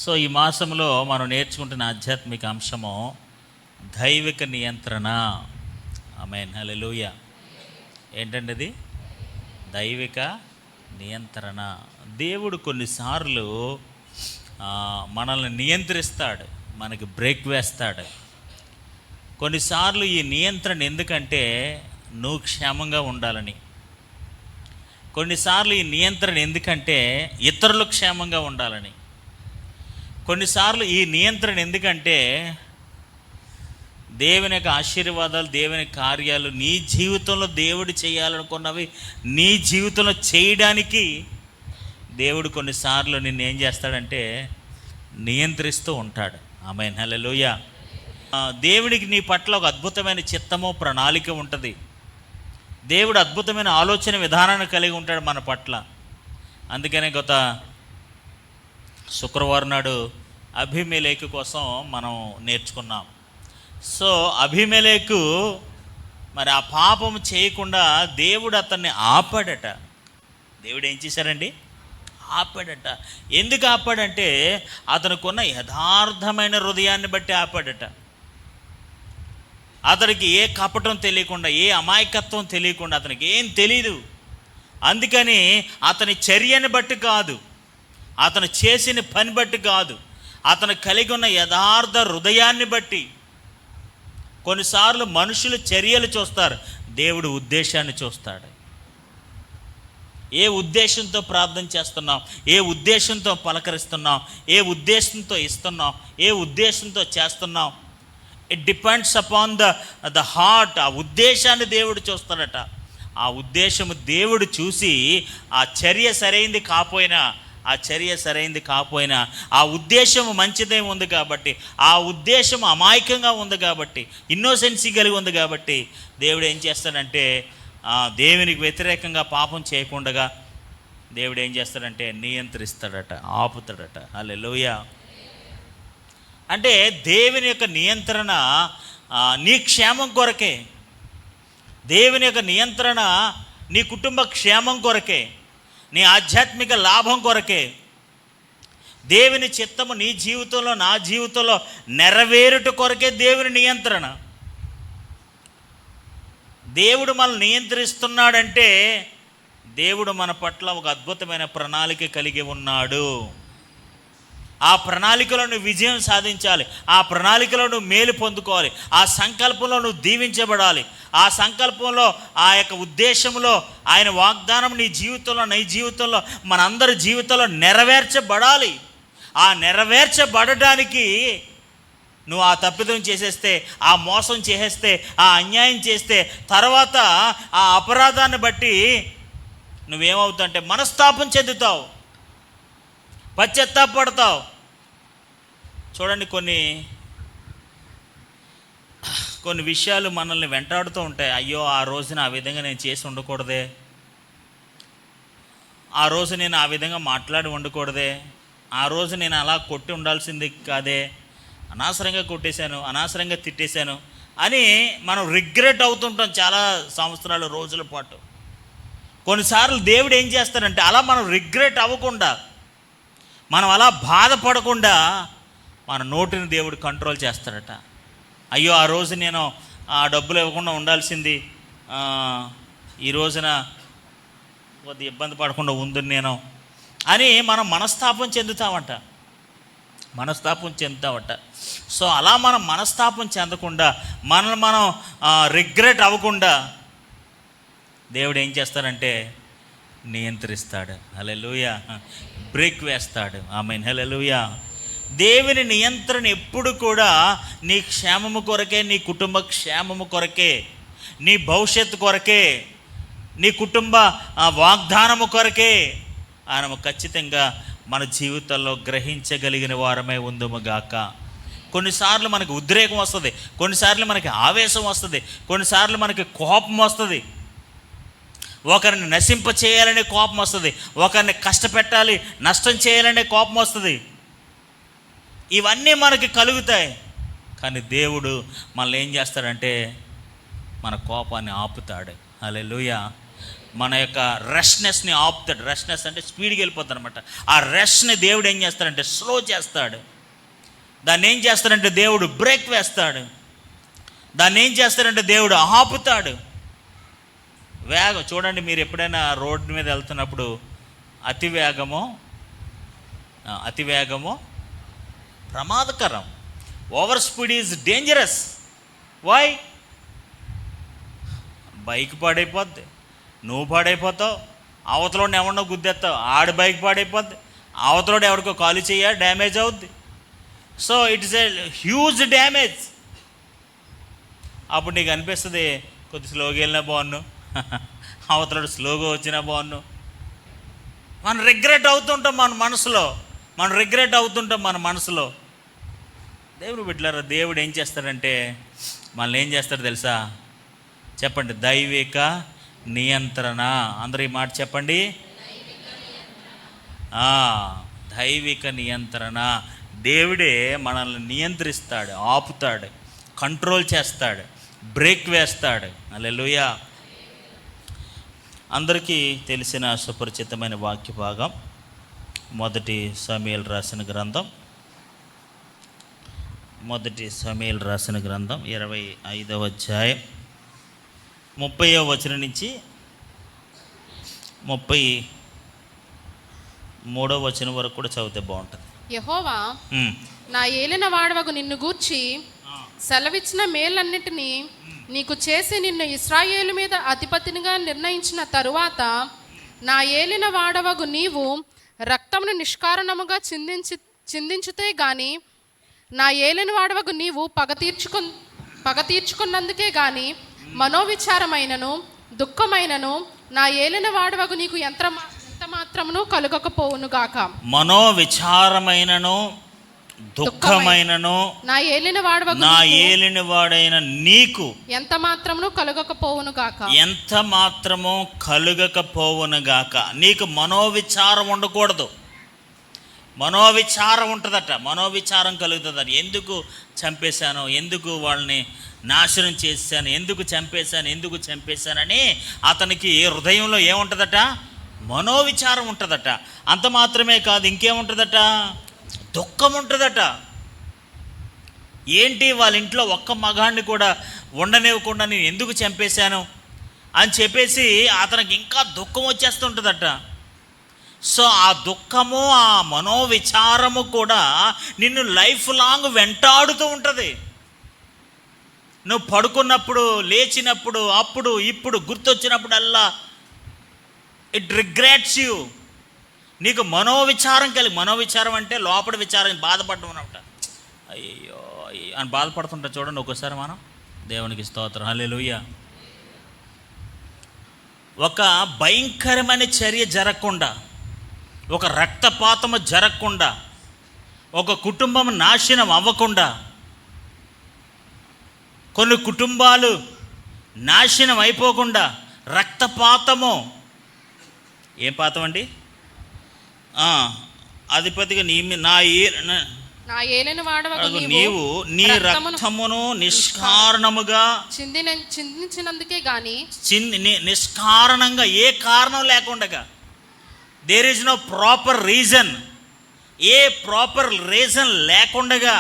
So ఈ మాసంలో మనం నేర్చుకుంటున్న ఆధ్యాత్మిక అంశము దైవిక నియంత్రణ. ఆమేన్, హల్లెలూయా. ఏంటండి అది? దైవిక నియంత్రణ. దేవుడు కొన్నిసార్లు మనల్ని నియంత్రిస్తాడు, మనకి బ్రేక్ వేస్తాడు. కొన్నిసార్లు ఈ నియంత్రణ ఎందుకంటే నువ్వు క్షేమంగా ఉండాలని. కొన్నిసార్లు ఈ నియంత్రణ ఎందుకంటే ఇతరులు క్షేమంగా ఉండాలని. కొన్నిసార్లు ఈ నియంత్రణ ఎందుకంటే దేవుని యొక్క ఆశీర్వాదాలు, దేవుని కార్యాలు నీ జీవితంలో దేవుడు చేయాలనుకున్నవి నీ జీవితంలో చేయడానికి దేవుడు కొన్నిసార్లు నిన్ను ఏం చేస్తాడంటే నియంత్రిస్తూ ఉంటాడు. ఆమేన్, హల్లెలూయా. దేవుడికి నీ పట్ల ఒక అద్భుతమైన చిత్తము, ప్రణాళిక ఉంటుంది. దేవుడు అద్భుతమైన ఆలోచన విధానాన్ని కలిగి ఉంటాడు మన పట్ల. అందుకనే గత శుక్రవారం నాడు అబీమెలెకు కోసం మనం నేర్చుకున్నాం. సో అబీమెలెకు మరి ఆ పాపం చేయకుండా దేవుడు అతన్ని ఆపాడట. దేవుడు ఏం చేశారండి? ఆపాడట. ఎందుకు ఆపాడంటే అతనుకున్న యథార్థమైన హృదయాన్ని బట్టి ఆపాడట. అతనికి ఏ కపటం తెలియకుండా, ఏ అమాయకత్వం తెలియకుండా, అతనికి ఏం తెలీదు. అందుకని అతని చర్యని బట్టి కాదు, అతను చేసిన పని బట్టి కాదు, అతను కలిగి ఉన్న యథార్థ హృదయాన్ని బట్టి. కొన్నిసార్లు మనుషులు చర్యలు చూస్తారు, దేవుడు ఉద్దేశాన్ని చూస్తాడు. ఏ ఉద్దేశంతో ప్రార్థన చేస్తున్నాం, ఏ ఉద్దేశంతో పలకరిస్తున్నాం, ఏ ఉద్దేశంతో ఇస్తున్నాం, ఏ ఉద్దేశంతో చేస్తున్నాం, it depends upon the heart. ఆ ఉద్దేశాన్ని దేవుడు చూస్తాడట. ఆ ఉద్దేశము దేవుడు చూసి ఆ చర్య సరైంది కాపోయినా ఆ ఉద్దేశం మంచిదే ఉంది కాబట్టి, ఆ ఉద్దేశం అమాయకంగా ఉంది కాబట్టి, ఇన్నోసెన్సీ కలిగి ఉంది కాబట్టి దేవుడు ఏం చేస్తాడంటే దేవునికి వ్యతిరేకంగా పాపం చేయకుండా దేవుడు ఏం చేస్తాడంటే నియంత్రిస్తాడట, ఆపుతాడట. హల్లెలూయా. అంటే దేవుని యొక్క నియంత్రణ నీ క్షేమం కొరకే. దేవుని యొక్క నియంత్రణ నీ కుటుంబ క్షేమం కొరకే, నీ ఆధ్యాత్మిక లాభం కొరకే. దేవుని చిత్తము నీ జీవితంలో, నా జీవితంలో నెరవేరుట కొరకే దేవుని నియంత్రణ. దేవుడు మనల్ని నియంత్రిస్తున్నాడంటే దేవుడు మన పట్ల ఒక అద్భుతమైన ప్రణాళిక కలిగి ఉన్నాడు. ఆ ప్రణాళికలో నువ్వు విజయం సాధించాలి, ఆ ప్రణాళికలో నువ్వు మేలు పొందుకోవాలి, ఆ సంకల్పంలో నువ్వు దీవించబడాలి, ఆ సంకల్పంలో, ఆ యొక్క ఉద్దేశంలో ఆయన వాగ్దానం నీ జీవితంలో మనందరి జీవితంలో నెరవేర్చబడాలి. ఆ నెరవేర్చబడడానికి నువ్వు ఆ తప్పిదం చేసేస్తే, ఆ మోసం చేసేస్తే, ఆ అన్యాయం చేస్తే, తర్వాత ఆ అపరాధాన్ని బట్టి నువ్వేమవుతావు అంటే మనస్తాపం చెందుతావు, పశ్చాత్తాపడతావు. చూడండి, కొన్ని విషయాలు మనల్ని వెంటాడుతూ ఉంటాయి. అయ్యో, ఆ రోజున ఆ విధంగా నేను చేసి ఉండకూడదే, ఆ రోజు నేను ఆ విధంగా మాట్లాడి ఉండకూడదే, ఆ రోజు నేను అలా కొట్టి ఉండాల్సింది కాదే, అనవసరంగా కొట్టేశాను, అనవసరంగా తిట్టేశాను అని మనం రిగ్రెట్ అవుతుంటాం చాలా సంవత్సరాలు, రోజుల పాటు. కొన్నిసార్లు దేవుడు ఏం చేస్తాడంటే అలా మనం రిగ్రెట్ అవ్వకుండా, మనం అలా బాధపడకుండా మన నోటిని దేవుడు కంట్రోల్ చేస్తాడట. అయ్యో, ఆ రోజు నేను ఆ డబ్బులు ఇవ్వకుండా ఉండాల్సింది, ఈ రోజున కొద్ది ఇబ్బంది పడకుండా ఉంది నేను అని మనం మనస్తాపం చెందుతామట. సో అలా మనం మనస్తాపం చెందకుండా, మనల్ని మనం రిగ్రెట్ అవ్వకుండా దేవుడు ఏం చేస్తాడంటే నియంత్రిస్తాడు. హల్లెలూయా. బ్రేక్ వేస్తాడు. ఆమేన్, హల్లెలూయా. దేవుని నియంత్రణ ఎప్పుడు కూడా నీ క్షేమము కొరకే, నీ కుటుంబ క్షేమము కొరకే, నీ భవిష్యత్తు కొరకే, నీ కుటుంబ వాగ్దానము కొరకే ఆయన ఖచ్చితంగా మన జీవితాల్లో గ్రహించగలిగిన వారమే ఉందుముగాక. కొన్నిసార్లు మనకి ఉద్రేకం వస్తుంది, కొన్నిసార్లు మనకి ఆవేశం వస్తుంది, కొన్నిసార్లు మనకి కోపం వస్తుంది, ఒకరిని నశింప చేయాలనే కోపం వస్తుంది, ఒకరిని కష్టపెట్టాలి, నష్టం చేయాలనే కోపం వస్తుంది. ఇవన్నీ మనకి కలుగుతాయి. కానీ దేవుడు మనల్ని ఏం చేస్తాడంటే మన కోపాన్ని ఆపుతాడు. హల్లెలూయా. మన యొక్క రష్నెస్ని ఆపుతాడు. రష్నెస్ అంటే స్పీడ్కి వెళ్ళిపోతాడు అనమాట. ఆ రష్ని దేవుడు ఏం చేస్తాడంటే స్లో చేస్తాడు. దాన్ని ఏం చేస్తాడంటే దేవుడు బ్రేక్ వేస్తాడు. దాన్ని ఏం చేస్తాడంటే దేవుడు ఆపుతాడు. వేగం చూడండి, మీరు ఎప్పుడైనా రోడ్డు మీద వెళ్తున్నప్పుడు అతి వేగము ప్రమాదకరం. Over speed is dangerous. Why? Bike పాడైపోద్ది, నువ్వు పాడైపోతావు, అవతలోని ఎవరినో గుద్దేస్తావు, ఆడి బైక్ పాడైపోద్ది, అవతలోడు ఎవరికో కాలు చెయ్య డ్యామేజ్ అవుద్ది. So it is a huge damage. అప్పుడు నీకు అనిపిస్తుంది కొద్ది స్లోగా వెళ్ళినా బాగున్ను, అవతలోడు స్లోగా వచ్చినా బాగున్ను. మనం రిగ్రెట్ అవుతుంటాం మన మనసులో. దేవుడు బిడ్డలారా, దేవుడు ఏం చేస్తాడంటే మనల్ని ఏం చేస్తాడు తెలుసా? చెప్పండి, దైవిక నియంత్రణ. అందరూ ఈ మాట చెప్పండి. దైవిక నియంత్రణ. దేవుడే మనల్ని నియంత్రిస్తాడు, ఆపుతాడు, కంట్రోల్ చేస్తాడు, బ్రేక్ వేస్తాడు. హల్లెలూయా. అందరికీ తెలిసిన సుపరిచితమైన వాక్య భాగం మొదటి సమూయేలు రాసిన గ్రంథం 25వ అధ్యాయం 30వ వచనం నుంచి 33వ వచనం వరకు కూడా చదివితే బాగుంటుంది. యెహోవా నా ఏలిన వాడవగు నిన్ను గూర్చి సెలవిచ్చిన మేలన్నిటినీ నీకు చేసి నిన్ను ఇశ్రాయేలు మీద అధిపతినిగా నిర్ణయించిన తరువాత నా ఏలిన వాడవగు నీవు రక్తమును నిష్కారణముగా చిందించితే గాని, నా ఏలిన వాడవగు నీవు పగ తీర్చుకున్నందుకే గాని మనోవిచారమైనను దుఃఖమైనను నా ఏలిన వాడవగు నీకు ఎంత మాత్రమును కలుగకపోవును గాక. మనోవిచారమైనను దుఃఖమైనను నా ఏలిన వాడైన నీకు ఎంత మాత్రము కలుగకపోవును గాక. నీకు మనోవిచారం ఉండకూడదు. మనోవిచారం ఉంటుందట, మనోవిచారం కలుగుతుందట. ఎందుకు చంపేశాను, ఎందుకు వాళ్ళని నాశనం చేశాను, ఎందుకు చంపేశానని అతనికి హృదయంలో ఏముంటుందట? మనోవిచారం ఉంటుందట. అంత మాత్రమే కాదు, ఇంకేముంటుందట? దుఃఖం ఉంటుందట. ఏంటి, వాళ్ళ ఇంట్లో ఒక్క మగాడిని కూడా ఉండనివ్వకుండా నేను ఎందుకు చంపేశాను అని చెప్పేసి అతనికి ఇంకా దుఃఖం వచ్చేస్తుంటుందట. సో ఆ దుఃఖము, ఆ మనోవిచారము కూడా నిన్ను లైఫ్ లాంగ్ వెంటాడుతూ ఉంటుంది. నువ్వు పడుకున్నప్పుడు, లేచినప్పుడు, అప్పుడు ఇప్పుడు గుర్తొచ్చినప్పుడల్లా ఇట్ రిగ్రెట్స్ యూ. నీకు మనోవిచారం అంటే లోపల విచారం, బాధపడడం అనమాట. అయ్యో అని బాధపడుతుంటా చూడండి ఒక్కోసారి మనం. దేవునికి స్తోత్రం, హల్లెలూయా. ఒక భయంకరమైన చర్య జరగకుండా, ఒక రక్తపాతము జరగకుండా, ఒక కుటుంబం నాశనం అవ్వకుండా, కొన్ని కుటుంబాలు నాశనం అయిపోకుండా, రక్తపాతము, ఏం పాతం అండి? అధిపతిగా నీవు నీ రక్తమును నిష్కారణముగా చిందించినందుకే గాని, నిష్కారణంగా ఏ కారణం లేకుండా, there is no proper reason, ఏ ప్రాపర్ రీజన్ లేకుండా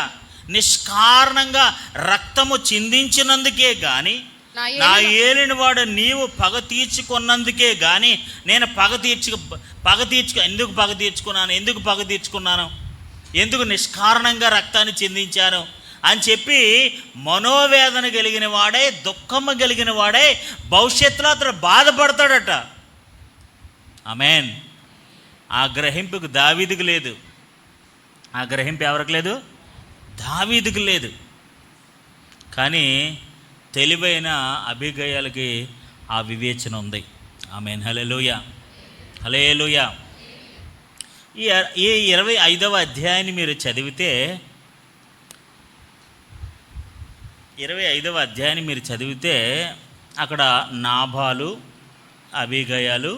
నిష్కారణంగా రక్తము చిందించినందుకే గాని, నా ఏలినవాడు నీవు పగ తీర్చుకున్నందుకే గాని నేను ఎందుకు పగ తీర్చుకున్నాను, ఎందుకు నిష్కారణంగా రక్తాన్ని చిందించాను అని చెప్పి మనోవేదన కలిగిన వాడే, దుఃఖము కలిగిన వాడే భవిష్యత్తులో అతను బాధపడతాడట. ఆమేన్. ఆ గ్రహింపుకు దావీదుకు లేదు. ఆ గ్రహింపు ఎవరికి లేదు? దావీదుకు లేదు. కానీ తెలివైన అబీగయలకి ఆ వివేచన ఉంది. ఆమేన్. హల్లెలూయా, హల్లెలూయా. ఈ 25వ అధ్యాయాన్ని మీరు చదివితే, 25వ అధ్యాయాన్ని మీరు చదివితే అక్కడ నాబాలు, అబీగయలు,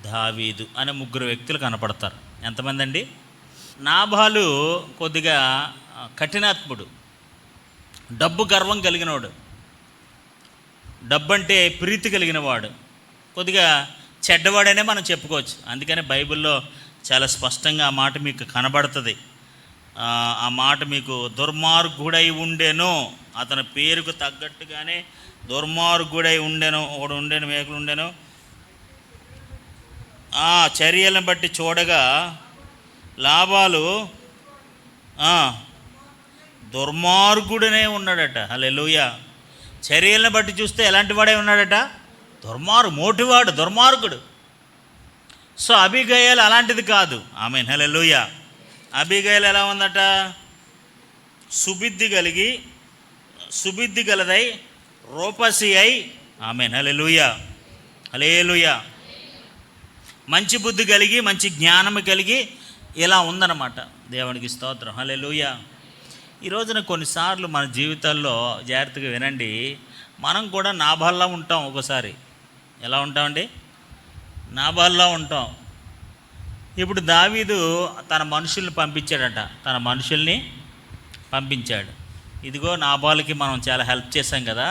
దావీదు అనే ముగ్గురు వ్యక్తులు కనపడతారు. ఎంతమంది అండి? నాబాలు కొద్దిగా కఠినాత్ముడు, డబ్బు గర్వం కలిగినవాడు, డబ్బంటే ప్రీతి కలిగిన వాడు, కొద్దిగా చెడ్డవాడనే మనం చెప్పుకోవచ్చు. అందుకని బైబిల్లో చాలా స్పష్టంగా ఆ మాట మీకు కనబడుతుంది. ఆ మాట మీకు దుర్మార్గుడై ఉండెను, అతని పేరుకు తగ్గట్టుగానే దుర్మార్గుడై ఉండెను. ఒకడు ఉండెను, మేకలు ఉండెను. చర్యలను బట్టి చూడగా లాభాలు దుర్మార్గుడనే ఉన్నాడట. హల్లెలూయా. చర్యలను బట్టి చూస్తే ఎలాంటి వాడే ఉన్నాడట? మోటివాడు, దుర్మార్గుడు. సో అబీగయలు అలాంటిది కాదు. ఆమేన్. హల్లెలూయా. అబీగయలు ఎలా ఉందట? సుబుద్ధి గలదై రూపసి అయి. ఆమేన్. హల్లెలూయా. హల్లెలూయా. మంచి బుద్ధి కలిగి, మంచి జ్ఞానం కలిగి ఇలా ఉందన్నమాట. దేవునికి స్తోత్రం. హల్లెలూయా. ఈ రోజున కొన్నిసార్లు మన జీవితాల్లో జాగ్రత్తగా వినండి, మనం కూడా నాబాల్లా ఉంటాం. ఒకసారి ఎలా ఉంటామండి? నాబాల్లా ఉంటాం. ఇప్పుడు దావీదు తన మనుషుల్ని పంపించాడు. ఇదిగో నాబాలుకి మనం చాలా హెల్ప్ చేశాం కదా,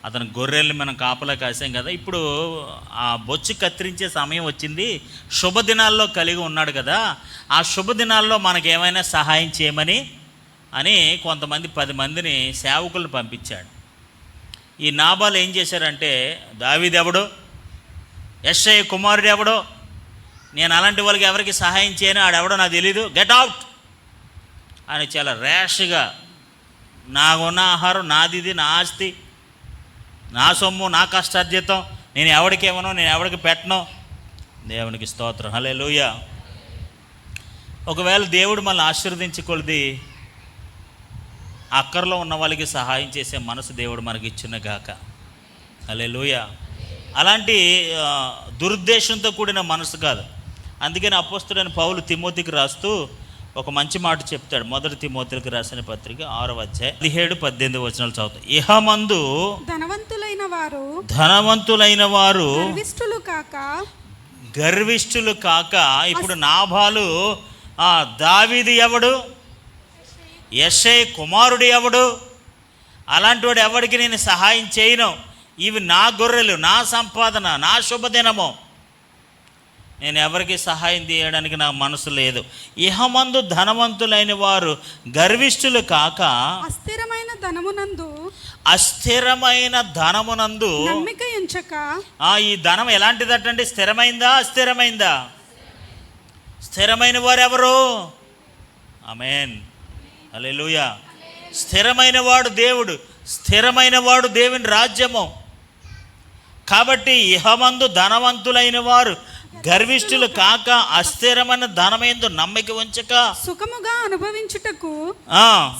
అతని గొర్రెల్ని మనం కాపలా కాసాం కదా, ఇప్పుడు ఆ బొచ్చు కత్తిరించే సమయం వచ్చింది, శుభదినాల్లో కలిగి ఉన్నాడు కదా, ఆ శుభదినాల్లో మనకేమైనా సహాయం చేయమని కొంతమంది 10 మందిని సేవకులను పంపించాడు. ఈ నాబాలు ఏం చేశారంటే, దావీదు ఎవడో, యెష్షయి కుమారుడు ఎవడో, నేను అలాంటి వాళ్ళకి ఎవరికి సహాయం చేయను, ఆడెవడో నాకు తెలీదు, గెట్ అవుట్ అని చాలా ర్యాష్గా, నాకున్న ఆహారం నాదిది, నా ఆస్తి, నా సొమ్ము, నా కష్టార్జితం, నేను ఎవరికి ఇవ్వను, నేను ఎవరికి పెట్టను. దేవునికి స్తోత్రం. హల్లెలూయా. ఒకవేళ దేవుడు మనల్ని ఆశీర్వదించకూడదు, అక్కర్లో ఉన్న వాళ్ళకి సహాయం చేసే మనసు దేవుడు మనకి ఇచ్చిన గాక. హల్లెలూయా. అలాంటి దురుద్దేశంతో కూడిన మనసు కాదు. అందుకని అపోస్తలుడైన పౌలు తిమోతికి రాస్తూ ఒక మంచి మాట చెప్తాడు. 1 తిమోతికి రాసిన పత్రిక 6వ అధ్యాయం 17-18 వచనాలు చదువుతాం. ఇహమందు ధనవంతులైన వారు గర్విష్ఠులు కాక. ఇప్పుడు నాబాలు దావీదు ఎవడు? యెష్షయి కుమారుడు ఎవడు? అలాంటి వాడు ఎవరికి నేను సహాయం చేయను, ఇవి నా గొర్రెలు, నా సంపాదన, నా శుభదినము, నేను ఎవరికి సహాయం చేయడానికి నా మనసు లేదు. ఇహమందు ధనవంతులైన వారు గర్విష్ఠులు కాక అస్థిరమైన ధనమునందు నమ్మిక ఉంచక. ఈ ధనం ఎలాంటిదటండి? స్థిరమైందా, అస్థిరమైందా? స్థిరమైన వారు ఎవరు? ఆమేన్. హల్లెలూయా. స్థిరమైన వాడు దేవుడు, స్థిరమైన వాడు దేవుని రాజ్యము. కాబట్టి ఇహమందు ధనవంతులైన వారు గర్విష్ఠులు కాక అస్థిరమైన ధనమేందు నమ్మిక ఉంచక సుఖముగా అనుభవించుటకు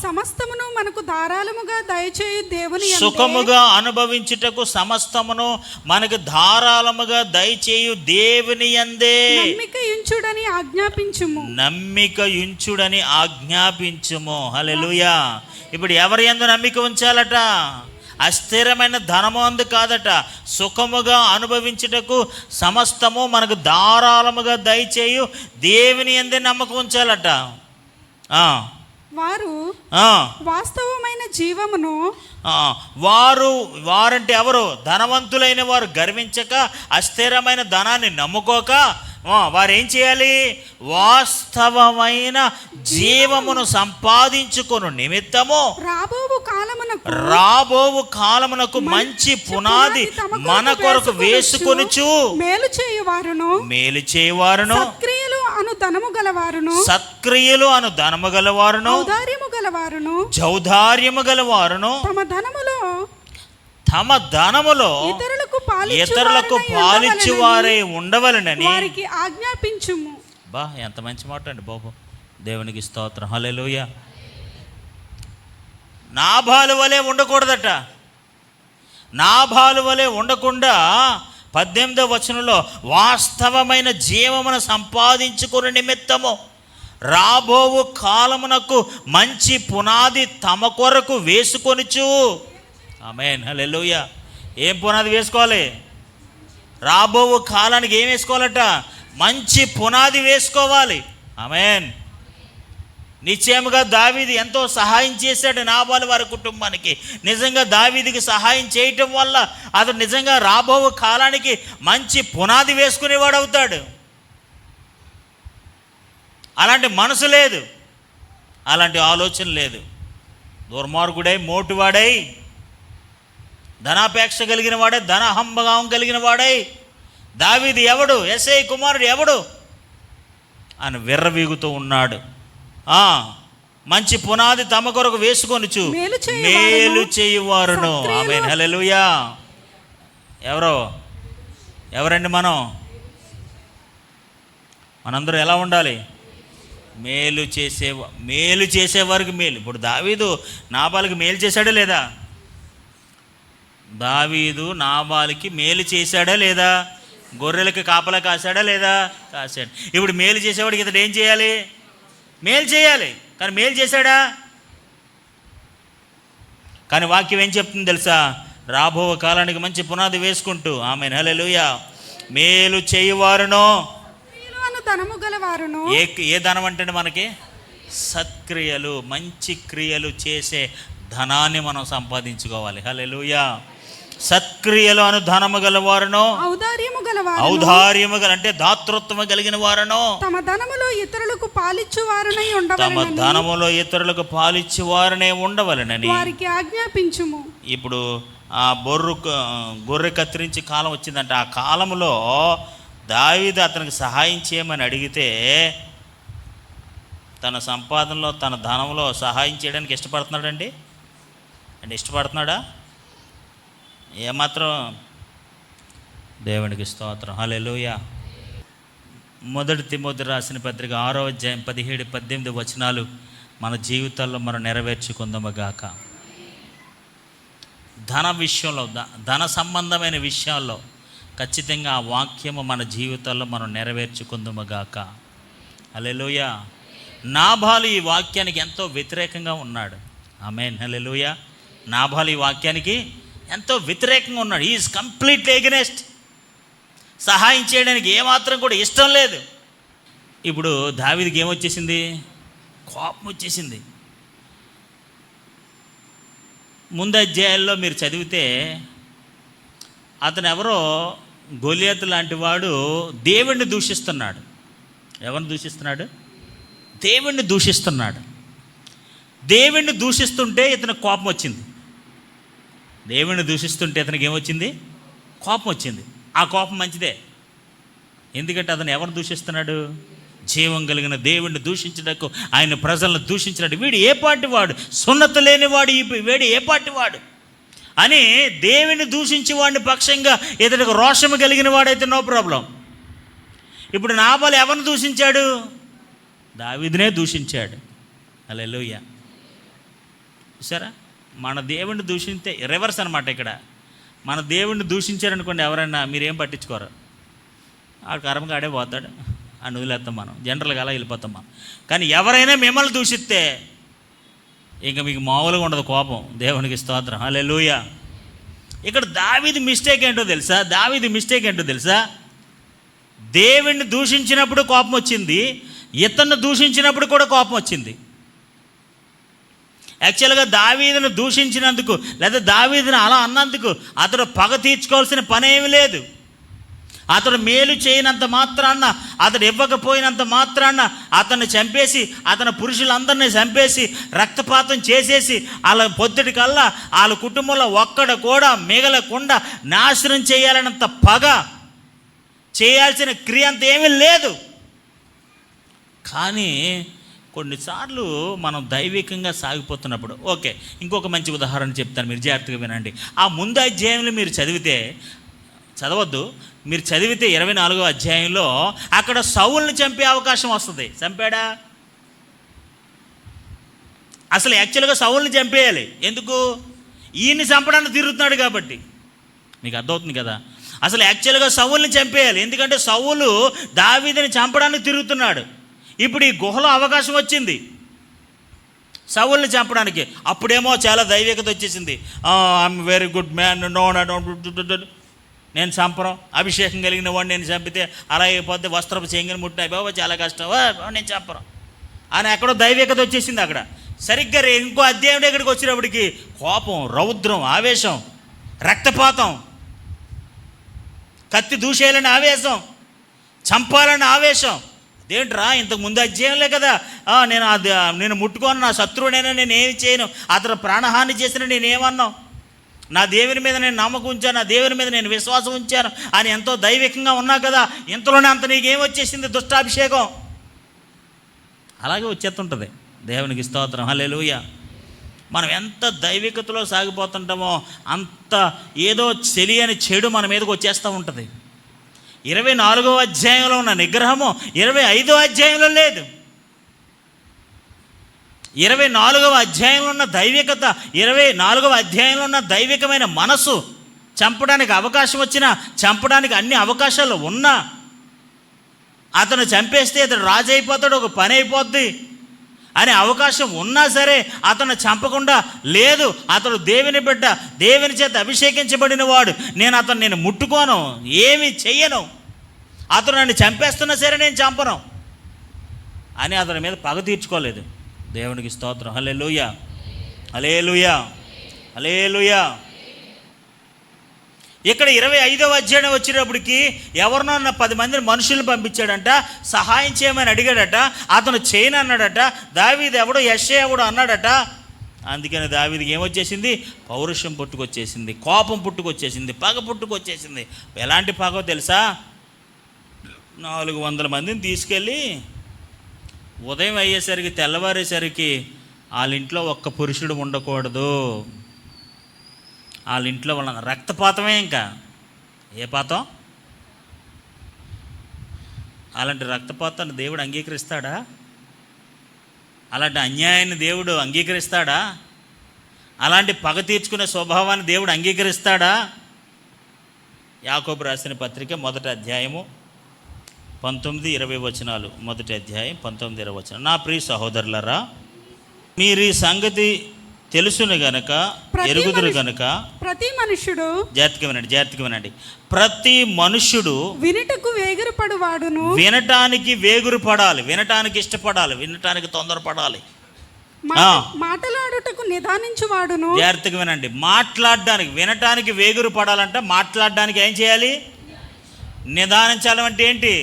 సమస్తమును మనకు ధారాళముగా దయచేయు దేవుని యందే. సుఖముగా అనుభవించుటకు సమస్తమును మనకు ధారాళముగా దయచేయు దేవుని యందే నమ్మిక యుంచుడని ఆజ్ఞాపించుము. హల్లెలూయా. ఇప్పుడు ఎవరి యందు నమ్మిక ఉంచాలట? అస్థిరమైన ధనము అందు కాదట, సుఖముగా అనుభవించుటకు సమస్తము మనకు ధారాళముగా దయచేయు దేవుని యందే నమ్మకం ఉంచాలట. వారు వాస్తవమైన జీవమును వారంటే ఎవరు? ధనవంతులైన వారు గర్వించక అస్థిరమైన ధనాన్ని నమ్ముకోక వారు ఏం చేయాలి? వాస్తవమైన జీవమును సంపాదించుకొను నిమిత్తము రాబోవు కాలమునకు మంచి పునాది మన కొరకు వేసుకొనుచు మేలు చేయువారును సత్క్రియలు అను ధనము గలవారును జౌదార్యము గలవారును తమ ధనములో ఇతరులకు పాలిచ్చువారై ఉండవలెనని వారికి ఆజ్ఞాపించుము. ఎంత మంచి మాట అండి బాబు. దేవునికి స్తోత్రం. హల్లెలూయా. నాబాలు వలె ఉండకూడదట. నాబాలు వలె ఉండకుండా 18వ వచనంలో వాస్తవమైన జీవమును సంపాదించుకునే నిమిత్తము రాబోవు కాలమునకు మంచి పునాది తమ కొరకు వేసుకొనుచు. ఆమేన్. హల్లెలూయా. ఏం పునాది వేసుకోవాలి? రాబోవు కాలానికి ఏం వేసుకోవాలట? మంచి పునాది వేసుకోవాలి. ఆమేన్. నిశ్చయముగా దావీదు ఎంతో సహాయం చేశాడు నాబాలు వారి కుటుంబానికి. నిజంగా దావీదుకి సహాయం చేయటం వల్ల అతను నిజంగా రాబో కాలానికి మంచి పునాది వేసుకునేవాడు అవుతాడు. అలాంటి మనసు లేదు, అలాంటి ఆలోచన లేదు. దుర్మార్గుడై, మోటువాడై, ధనాపేక్ష కలిగిన వాడై, ధనహంభావం కలిగిన వాడై, దావీదు ఎవడు, యెష్షయి కుమారుడు ఎవడు అని విర్రవీగుతూ ఉన్నాడు. మంచి పునాది తమ కొరకు వేసుకొనుచు మేలు చేయువారును. ఆమేన్, హల్లెలూయా. ఎవరండి మనందరూ ఎలా ఉండాలి? మేలు చేసేవారికి మేలు. ఇప్పుడు దావీదు నాబాలుకి మేలు చేశాడా లేదా? దావీదు నాబాలుకి మేలు చేశాడా లేదా? గొర్రెలకి కాపలా కాశాడా లేదా? కాశాడు. ఇప్పుడు మేలు చేసేవాడికి ఇతడు ఏం చేయాలి? మేలు చేయాలి. కానీ మేలు చేశాడా? కానీ వాక్యం ఏం చెప్తుంది తెలుసా? రాబో కాలానికి మంచి పునాది వేసుకుంటూ, ఆమేన్, హల్లెలూయా, మేలు చేయువారును, ధనము గలవారును. ఏ ధనం అంటే మనకి సత్క్రియలు, మంచి క్రియలు చేసే ధనాన్ని మనం సంపాదించుకోవాలి. హల్లెలూయా. సత్క్రియలు అను ధనము గలవారును, ఔదార్యము గల అంటే దాతృత్వము కలిగిన వారును, తమ ధనములో ఇతరులకు పాలిచ్చువారనై ఉండవలెనని వారికి ఆజ్ఞాపించుము. ఇప్పుడు ఆ గొర్రె కత్తిరించి కాలం వచ్చిందంటే ఆ కాలంలో దావీదు అతనికి సహాయం చేయమని అడిగితే తన సంపాదనలో, తన ధనంలో సహాయం చేయడానికి ఇష్టపడుతున్నాడండి? అంటే ఇష్టపడుతున్నాడా? ఏమాత్రం? దేవునికి స్తోత్రం, హల్లెలూయా. మొదటి తిమోతి రాసిన పత్రిక 6వ అధ్యాయం 17-18 వచనాలు మన జీవితాల్లో మనం నెరవేర్చుకుందాముగాక. ధన విషయంలో, ధన సంబంధమైన విషయాల్లో ఖచ్చితంగా ఆ వాక్యము మన జీవితాల్లో మనం నెరవేర్చుకుందాముగాక. హల్లెలూయా. నాబాలు ఈ వాక్యానికి ఎంతో వ్యతిరేకంగా ఉన్నాడు. ఆమేన్, హల్లెలూయా. నాబాలు ఈ వాక్యానికి ఎంతో వ్యతిరేకంగా ఉన్నాడు. Is completely against. సహాయం చేయడానికి ఏమాత్రం కూడా ఇష్టం లేదు. ఇప్పుడు దావీదుకి ఏమొచ్చేసింది? కోపం వచ్చేసింది. ముందు అధ్యాయాల్లో మీరు చదివితే అతను ఎవరో గొలియాతు లాంటి వాడు దేవుణ్ణి దూషిస్తున్నాడు. ఎవరిని దూషిస్తున్నాడు? దేవుణ్ణి దూషిస్తున్నాడు. దేవుణ్ణి దూషిస్తుంటే ఇతనికి కోపం వచ్చింది. దేవుణ్ణి దూషిస్తుంటే ఇతనికి ఏమొచ్చింది? కోపం వచ్చింది. ఆ కోపం మంచిదే. ఎందుకంటే అతను ఎవరు దూషిస్తున్నాడు? జీవం కలిగిన దేవుణ్ణి దూషించడానికి, ఆయన ప్రజలను దూషించినట్టు వీడు ఏ పార్టీ వాడు, సున్నత లేనివాడు, వీడు ఏ పార్టీ వాడు అని దేవుని దూషించి వాడిని పక్షంగా ఇతడికి రోషము కలిగిన వాడైతే నో ప్రాబ్లం. ఇప్పుడు నాబాలు ఎవరిని దూషించాడు? దావీదునే దూషించాడు. హల్లెలూయా. చూసారా? మన దేవుణ్ణి దూషించే రివర్స్ అనమాట. ఇక్కడ మన దేవుణ్ణి దూషించారనుకోండి ఎవరైనా, మీరేం పట్టించుకోరు. ఆ కర్మగా ఆడే పోతాడు, అని వదిలేస్తాం మనం. జనరల్గా అలా వెళ్ళిపోతాం మనం. కానీ ఎవరైనా మిమ్మల్ని దూషిస్తే ఇంకా మీకు మామూలుగా ఉండదు కోపం. దేవునికి స్తోత్రం, హల్లెలూయా. ఇక్కడ దావీదు మిస్టేక్ ఏంటో తెలుసా? దేవుణ్ణి దూషించినప్పుడు కోపం వచ్చింది, ఇతన్ని దూషించినప్పుడు కూడా కోపం వచ్చింది. యాక్చువల్గా దావీదును దూషించినందుకు లేదా దావీదును అలా అన్నందుకు అతడు పగ తీర్చుకోవాల్సిన పని ఏమీ లేదు. అతడు మేలు చేయనంత మాత్రాన్న, అతడు ఇవ్వకపోయినంత మాత్రాన్న అతన్ని చంపేసి, అతని పురుషులందరినీ చంపేసి రక్తపాతం చేసేసి వాళ్ళ పొద్దుటి కల్లా వాళ్ళ కుటుంబంలో ఒక్కడ కూడా మిగలకుండా నాశనం చేయాలన్నంత పగ చేయాల్సిన క్రియ అంత ఏమీ లేదు. కానీ కొన్నిసార్లు మనం దైవికంగా సాగిపోతున్నప్పుడు, ఓకే, ఇంకొక మంచి ఉదాహరణ చెప్తాను, మీరు జాగ్రత్తగా వినండి. ఆ ముందు అధ్యాయంలో మీరు చదవద్దు, మీరు చదివితే 24వ అధ్యాయంలో అక్కడ సౌలుని చంపే అవకాశం వస్తుంది. చంపాడా? అసలు యాక్చువల్గా సౌలుని చంపేయాలి. ఎందుకు? ఈయన్ని చంపడానికి తిరుగుతున్నాడు కాబట్టి. మీకు అర్థమవుతుంది కదా? అసలు యాక్చువల్గా సౌలుని చంపేయాలి. ఎందుకంటే సౌలు దావీదుని చంపడానికి తిరుగుతున్నాడు. ఇప్పుడు ఈ గుహలో అవకాశం వచ్చింది సౌలుని చంపడానికి. అప్పుడేమో చాలా దైవికత వచ్చేసింది. I'm very good man, no నేను చంపడం, అభిషేకం కలిగిన వాడిని నేను చంపితే అలా అయిపోద్ది, వస్త్రపు చెంగిని ముట్టిన బాబా చాలా కష్టం, నేను చంపడం అని ఎక్కడో దైవికత వచ్చేసింది అక్కడ. సరిగ్గా ఇంకో అధ్యాయం ఇక్కడికి వచ్చినప్పటికి కోపం, రౌద్రం, ఆవేశం, రక్తపాతం, కత్తి దూసేయాలని ఆవేశం, చంపాలని ఆవేశం. అదేంట్రా, ఇంతకు ముందు అధ్యాయంలే కదా నేను ముట్టుకోను, నా శత్రువునైనా నేను ఏమి చేయను, అతను ప్రాణహాని చేసిన నేనేమన్నావు, నా దేవుని మీద నేను నమ్మకం ఉంచాను, నా దేవుని మీద నేను విశ్వాసం ఉంచాను అని ఎంతో దైవికంగా ఉన్నా కదా, ఇంతలోనే అంత నీకేం వచ్చేసింది, దుష్టాభిషేకం. అలాగే వచ్చేస్తుంటుంది. దేవునికి స్తోత్రం, హల్లెలూయా. మనం ఎంత దైవికతలో సాగిపోతుంటామో అంత ఏదో తెలియని చెడు మన మీదకి వచ్చేస్తూ ఉంటుంది. 24వ అధ్యాయంలో ఉన్న నిగ్రహము 25వ అధ్యాయంలో లేదు. 24వ అధ్యాయంలో ఉన్న దైవికత, 24వ అధ్యాయంలో ఉన్న దైవికమైన మనసు, చంపడానికి అవకాశం వచ్చినా, చంపడానికి అన్ని అవకాశాలు ఉన్నా, అతను చంపేస్తే అతడు రాజు అయిపోతాడు, ఒక పని అయిపోద్ది అనే అవకాశం ఉన్నా సరే అతను చంపకుండా, లేదు అతడు దేవుని బిడ్డ, దేవుని చేత అభిషేకించబడిన వాడు, నేను ముట్టుకోను, ఏమి చెయ్యను, అతను నన్ను చంపేస్తున్నా సరే నేను చంపను అని అతని మీద పగ తీర్చుకోలేదు. దేవునికి స్తోత్రం, హల్లెలూయా, హల్లెలూయా, హల్లెలూయా. ఇక్కడ 25వ అధ్యాయం వచ్చేటప్పటికి ఎవరినో 10 మందిని మనుషులను పంపించాడంట, సహాయం చేయమని అడిగాడట, అతను చేయను అన్నాడట. దావీదు ఎవడో, యెషయా ఎవడో అన్నాడట. అందుకని దావీదుకి ఏమొచ్చేసింది, పౌరుషం పుట్టుకొచ్చేసింది, కోపం పుట్టుకొచ్చేసింది, పగ పుట్టుకొచ్చేసింది. ఎలాంటి పగో తెలుసా, 400 మందిని తీసుకెళ్ళి ఉదయం అయ్యేసరికి, తెల్లవారేసరికి వాళ్ళ ఇంట్లో ఒక్క పురుషుడు ఉండకూడదు, వాళ్ళ ఇంట్లో వాళ్ళ రక్తపాతమే. ఇంకా ఏ పాతం? అలాంటి రక్తపాతాన్ని దేవుడు అంగీకరిస్తాడా? అలాంటి అన్యాయాన్ని దేవుడు అంగీకరిస్తాడా? అలాంటి పగ తీర్చుకునే స్వభావాన్ని దేవుడు అంగీకరిస్తాడా? యాకోబు రాసిన పత్రిక 1వ అధ్యాయము 19-20 వచనాలు. 1వ అధ్యాయం 19-20 వచనాలు. నా ప్రియ సహోదరులారా, మీరు ఈ సంగతి తెలుసును గనక, ఎరుగుదురు గనక, ప్రతి మనుష్యుడు, జాగ్రత్తగా వినండి, ప్రతి మనుష్యుడు వినుటకు వేగురుపడువాడును, వినటానికి వేగురు పడాలి, వినటానికి ఇష్టపడాలి, వినటానికి తొందరపడాలి, మాట్లాడుటకు నిదానించువాడును. జాగ్రత్తగా వినండి, మాట్లాడడానికి, వినటానికి వేగురు పడాలంటే మాట్లాడడానికి ఏం చేయాలి? నిదానించాలి. అంటే ఏంటి?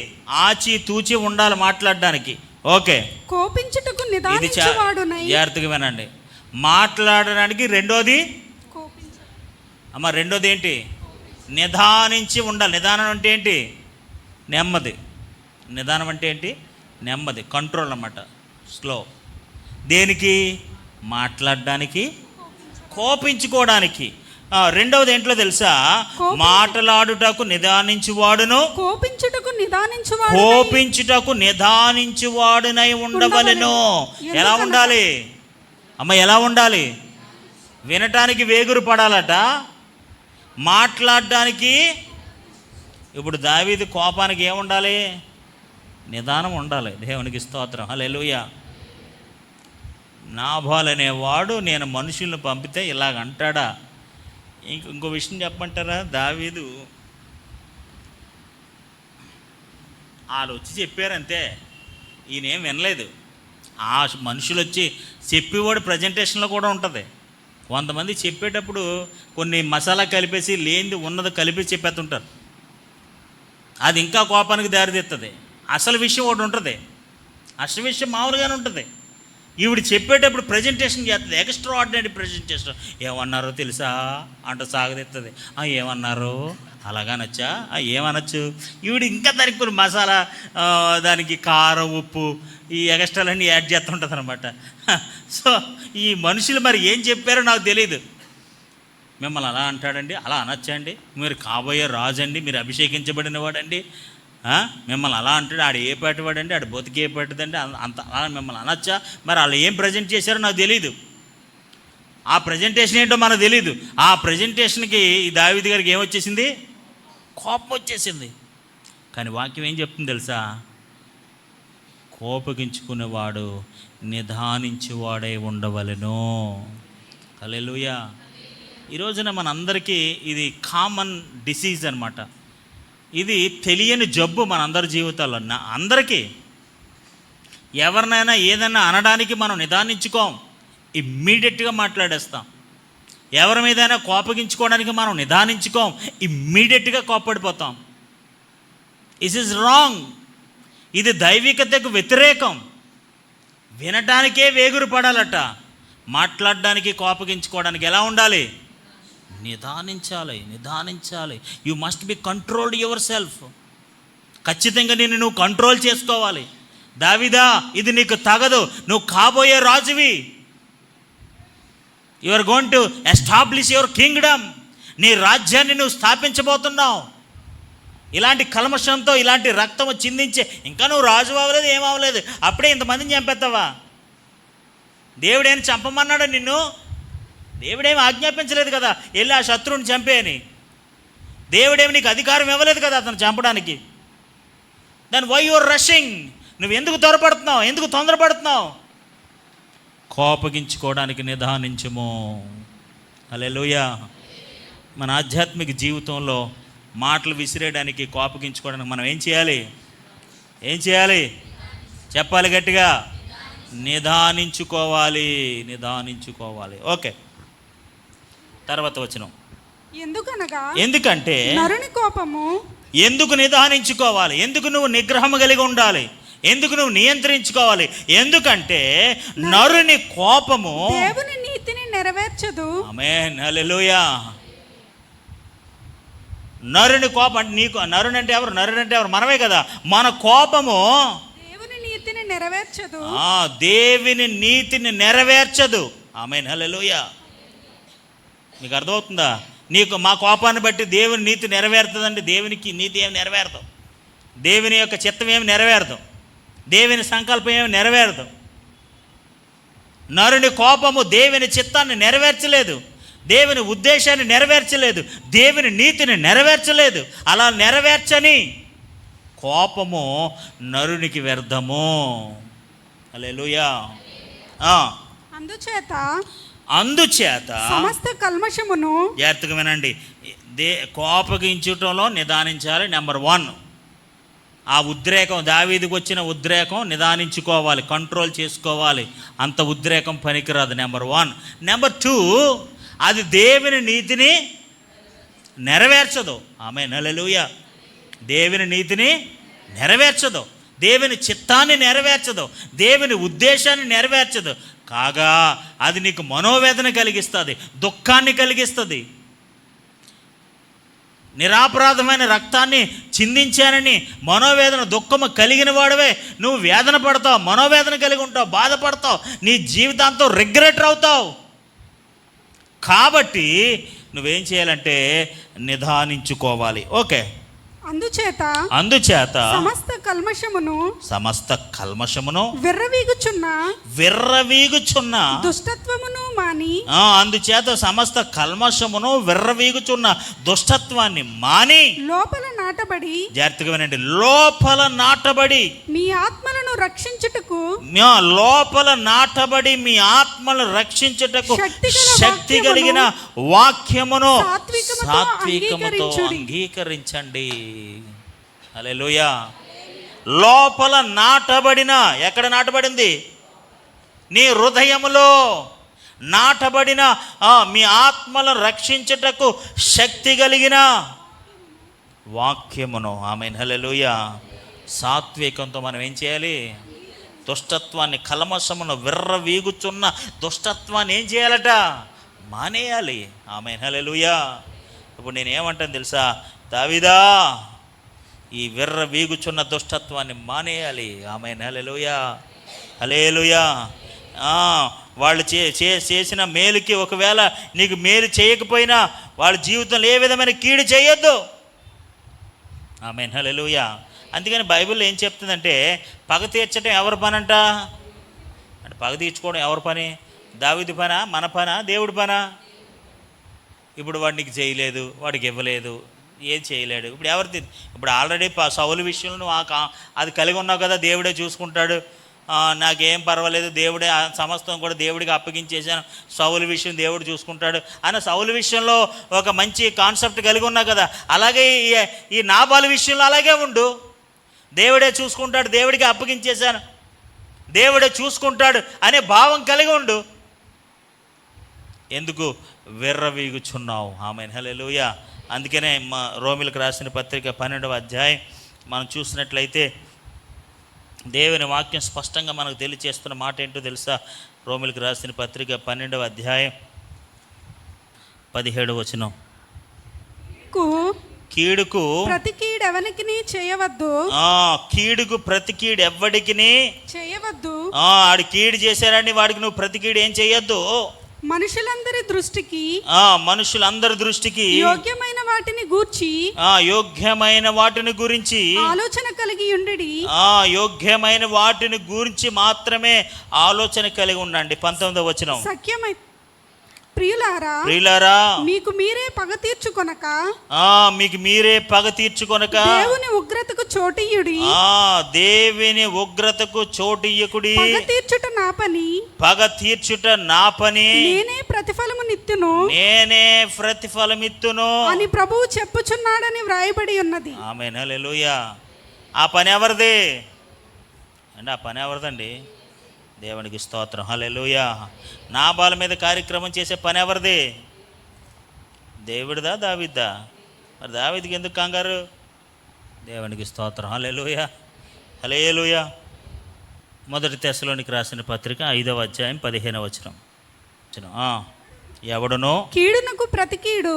ఆచి తూచి ఉండాలి మాట్లాడడానికి. ఓకే, కోపించుటకు నిదానించువాడునై. జాగ్రత్తగా వినండి, మాట్లాడడానికి రెండోది రెండోది ఏంటి? నిదానించి ఉండాలి. నిదానం అంటే ఏంటి? నెమ్మది. నిదానం అంటే ఏంటి? నెమ్మది, కంట్రోల్ అన్నమాట, స్లో. దేనికి? మాట్లాడడానికి, కోపించుకోవడానికి. రెండవది ఏంట్లో తెలుసా? మాట్లాడుటకు నిదానించువాడును, కోపించుటకు నిదానించువాడునై ఉండవలెను. ఎలా ఉండాలి ఎలా ఉండాలి? వినటానికి వేగురు పడాలట, మాట్లాడడానికి. ఇప్పుడు దావీదు కోపానికి ఏముండాలి? నిదానం ఉండాలి. దేవునికి స్తోత్రం, హల్లెలూయా. నాబాల్ అనేవాడు నేను మనుషులను పంపితే ఇలాగ అంటాడా? ఇంకో విషయం చెప్పమంటారా? దావీదు వాళ్ళు వచ్చి చెప్పారంతే, ఈయనేం వినలేదు. ఆ మనుషులు వచ్చి చెప్పేవాడు ప్రజెంటేషన్లో కూడా ఉంటుంది. కొంతమంది చెప్పేటప్పుడు కొన్ని మసాలా కలిపేసి లేనిది ఉన్నది కలిపి చెప్పేస్తుంటారు. అది ఇంకా కోపానికి దారితీస్తుంది. అసలు విషయం ఒకటి ఉంటుంది, అసలు విషయం మామూలుగానే ఉంటుంది. ఈవిడ చెప్పేటప్పుడు ప్రజెంటేషన్ చేస్తుంది, ఎక్స్ట్రా ఆర్డినరీ ప్రజెంటేషన్. ఏమన్నారో తెలుసా అంట సాగదీస్తుంది. ఏమన్నారు? అలాగానొచ్చా? ఏమనొచ్చు? ఈవిడ ఇంకా దానికి కొన్ని మసాలా, దానికి కారం, ఉప్పు, ఈ ఎక్స్ట్రాలన్నీ యాడ్ చేస్తుంటుంది అనమాట. సో ఈ మనుషులు మరి ఏం చెప్పారో నాకు తెలియదు. మిమ్మల్ని అలా అంటాడండి, అలా అనొచ్చండి, మీరు కాబోయే రాజు అండి, మీరు అభిషేకించబడిన వాడండి, మిమ్మల్ని అలా అంటాడు, ఆడు ఏ పాటి వాడండి, ఆడు బతికే పాటిదండి, అంత అలా మిమ్మల్ని అనొచ్చా? మరి వాళ్ళు ఏం ప్రజెంట్ చేశారో నాకు తెలీదు. ఆ ప్రజెంటేషన్ ఏంటో మనకు తెలీదు. ఆ ప్రజెంటేషన్కి ఈ దావీదు గారికి ఏమొచ్చేసింది? కోపం వచ్చేసింది. కానీ వాక్యం ఏం చెప్తుంది తెలుసా? కోపగించుకునేవాడు నిదానించువాడై ఉండవలెను. హల్లెలూయా. ఈ రోజున మనందరికీ ఇది కామన్ డిసీజ్ అనమాట. ఇది తెలియని జబ్బు మనందరి జీవితాల్లో. అందరికీ ఎవరినైనా ఏదైనా అనడానికి మనం నిదానించుకోం, ఇమ్మీడియట్గా మాట్లాడేస్తాం. ఎవరి మీదైనా కోపగించుకోవడానికి మనం నిదానించుకోం, ఇమ్మీడియట్గా కోప్పడిపోతాం. It is wrong. ఇది దైవికతకు వ్యతిరేకం. వినటానికే వేగురు పడాలట, మాట్లాడడానికి కోపగించుకోవడానికి ఎలా ఉండాలి? నిదానించాలి. You must be controlled yourself. ఖచ్చితంగా నువ్వు కంట్రోల్ చేసుకోవాలి. దావీదా, ఇది నీకు తగదు, నువ్వు కాబోయే రాజువి. You are going to establish your kingdom. నీ రాజ్యాన్ని నువ్వు స్థాపించబోతున్నావు. ఇలాంటి కల్మషంతో, ఇలాంటి రక్తము చిందించే ఇంకా నువ్వు రాజు అవ్వలేదు, ఏమవ్వలేదు, అప్పుడే ఇంతమందిని చంపేస్తావా? దేవుడేం చంపమన్నాడు నిన్ను? దేవుడేమి ఆజ్ఞాపించలేదు కదా వెళ్ళి ఆ శత్రువుని చంపేయని. దేవుడేమి నీకు అధికారం ఇవ్వలేదు కదా అతను చంపడానికి. Then why your rushing? నువ్వు ఎందుకు త్వరపడుతున్నావు, ఎందుకు తొందరపడుతున్నావు? కోపగించుకోవడానికి నిదానించుము. హల్లెలూయా. మన ఆధ్యాత్మిక జీవితంలో మాటలు విసిరేయడానికి, కోపగించుకోవడానికి మనం ఏం చేయాలి? చెప్పాలి గట్టిగా. నిదానించుకోవాలి. ఓకే, తర్వాత వచనం. ఎందుకంటే నరుని కోపము. ఎందుకు నిదానించుకోవాలి? ఎందుకు నువ్వు నిగ్రహం కలిగి ఉండాలి? ఎందుకు నువ్వు నియంత్రించుకోవాలి? ఎందుకంటే నరుని కోపము దేవుని నీతిని నెరవేర్చదు. ఆమేన్, హల్లెలూయా. నరుని కోపం అంటే నీకు, నరుని అంటే ఎవరు? మనమే కదా. మన కోపము దేవుని నీతిని నెరవేర్చదు. దేవుని నీతిని నెరవేర్చదు. ఆమేన్, హల్లెలూయా. మీకు అర్థమవుతుందా? మా కోపాన్ని బట్టి దేవుని నీతి నెరవేరుతుందండి. దేవునికి నీతి ఏమి నెరవేరదు, దేవుని యొక్క చిత్తం ఏమి నెరవేరదు, దేవుని సంకల్పం ఏమి నెరవేరదు. నరుని కోపము దేవుని చిత్తాన్ని నెరవేర్చలేదు, దేవుని ఉద్దేశాన్ని నెరవేర్చలేదు, దేవుని నీతిని నెరవేర్చలేదు. అలా నెరవేర్చని కోపము నరునికి వ్యర్థము. హల్లెలూయా. అందుచేత సమస్త కల్మషమును, జాగ్రత్తగా వినండి, కోపగించటంలో నిదానించాలి. నెంబర్ 1, ఆ ఉద్రేకం, దావీదుకు వచ్చిన ఉద్రేకం నిదానించుకోవాలి, కంట్రోల్ చేసుకోవాలి. అంత ఉద్రేకం పనికిరాదు. నెంబర్ 1. నెంబర్ 2, అది దేవుని నీతిని నెరవేర్చదు. ఆమేన్, హల్లెలూయా. దేవుని నీతిని నెరవేర్చదు, దేవుని చిత్తాన్ని నెరవేర్చదు, దేవుని ఉద్దేశాన్ని నెరవేర్చదు. కాగా అది నీకు మనోవేదన కలిగిస్తుంది, దుఃఖాన్ని కలిగిస్తుంది. నిరాపరాధమైన రక్తాన్ని చిందించానని మనోవేదన, దుఃఖము కలిగిన వాడవే నువ్వు వేదన పడతావు, మనోవేదన కలిగి ఉంటావు, బాధపడతావు, నీ జీవితాంతం రిగ్రెటర్ అవుతావు. కాబట్టి నువ్వేం చేయాలంటే నిదానించుకోవాలి. ఓకే. అందుచేత సమస్త కల్మషమును విర్రవీగుచున్న దుష్టత్వమును మాని. అందుచేత సమస్త కల్మషమును విర్రవీగుచున్న దుష్టత్వాన్ని మాని లోపల నాటబడి, జాగ్రత్తగా వినండి, లోపల నాటబడి మీ ఆత్మలను రక్షించుటకు, లోపల నాటబడి మీ ఆత్మలను రక్షించుటకు శక్తి కలిగిన వాక్యమును సాత్వికముతో అంగీకరించండి. హల్లెలూయా. లోపల నాటబడిన, ఎక్కడ నాటబడింది? నీ హృదయములో నాటబడిన మీ ఆత్మలను రక్షించుటకు శక్తి కలిగిన వాక్యమును. ఆమేన్, హల్లెలూయా. సాత్వికంతో మనం ఏం చేయాలి? దుష్టత్వాన్ని, కల్మషమును, విర్రవీగుచున్న దుష్టత్వాన్ని ఏం చేయాలట? మానేయాలి. ఆమేన్, హల్లెలూయా. ఇప్పుడు నేనేమంటాను తెలుసా? దావీదా, ఈ విర్రవీగుచున్న దుష్టత్వాన్ని మానేయాలి. ఆమేన్, హల్లెలూయా, హల్లెలూయా. వాళ్ళు చేసిన మేలుకి ఒకవేళ నీకు మేలు చేయకపోయినా వాళ్ళ జీవితంలో ఏ విధమైన కీడు చేయొద్దు. ఆమేన్, హల్లెలూయా. అందుకని బైబిల్లో ఏం చెప్తుందంటే, పగ తీర్చడం ఎవరి పని అంట? అంటే పగ తీర్చుకోవడం ఎవరి పని? దావీదు పనా, మన పనా, దేవుడి పనా? ఇప్పుడు వాడు నీకు చేయలేదు, వాడికి ఇవ్వలేదు, ఏం చేయలేడు. ఇప్పుడు ఎవరిది? ఇప్పుడు ఆల్రెడీ సౌలు విషయంలో నువ్వు అది కలిగి ఉన్నావు కదా, దేవుడే చూసుకుంటాడు, నాకేం పర్వాలేదు, దేవుడే సమస్తం కూడా దేవుడికి అప్పగించేశాను, సౌలు విషయం దేవుడు చూసుకుంటాడు అని సౌలు విషయంలో ఒక మంచి కాన్సెప్ట్ కలిగి ఉన్నావు కదా. అలాగే ఈ నాబాలు విషయంలో అలాగే ఉండు, దేవుడే చూసుకుంటాడు, దేవుడికి అప్పగించేశాను. దేవుడే చూసుకుంటాడు అనే భావం కలిగి ఉండు. ఎందుకు విర్రవీగుచున్నావు? ఆమేన్, హల్లెలూయా. అందుకనే రోమిలకు రాసిన పత్రిక 12వ అధ్యాయం మనం చూసినట్లయితే దేవుని వాక్యం స్పష్టంగా మనకు తెలియచేస్తున్న మాట ఏంటో తెలుసా? రోమిలకు రాసిన పత్రిక 12వ అధ్యాయం 17వ వచనం. కీడుకు ప్రతి కీడు ఎవరికి చేయవద్దు. కీడుకు ప్రతి కీడు ఎవ్వడికి చేయవద్దు. ఆడు కీడు చేశారని వాడికి నువ్వు ప్రతి కీడు ఏం చేయొద్దు. మనుషులందరి దృష్టికి యోగ్యమైన వాటిని గురించి ఆలోచన కలిగి ఉండండి. యోగ్యమైన వాటిని గురించి మాత్రమే ఆలోచన కలిగి ఉండండి. 19వ వచనం. ప్రియులారా మీకు మీరే పగ తీర్చుకొనక దేవుని ఉగ్రతకు చోటియ్యకుడి. పగ తీర్చుట నా పని, నేనే ప్రతిఫలమిత్తును అని ప్రభువు చెప్పుచున్నాడని వ్రాయబడి ఉన్నది. ఆమేన్, హల్లెలూయా. ఆ పని ఎవరిది అండి? ఆ పని ఎవరిదండి? దేవునికి స్తోత్రం, హల్లెలూయా. నాబాల మీద కార్యక్రమం చేసే పని ఎవరిది? దేవుడిదా, దావీదా? మరి దావీదుకి ఎందుకు కంగారు? దేవునికి స్తోత్రం, హల్లెలూయా, హల్లెలూయా. మొదటి తెస్సలోనికి రాసిన పత్రిక 5వ అధ్యాయం 15వ వచనం. ఎవడునో కీడునకు ప్రతి కీడు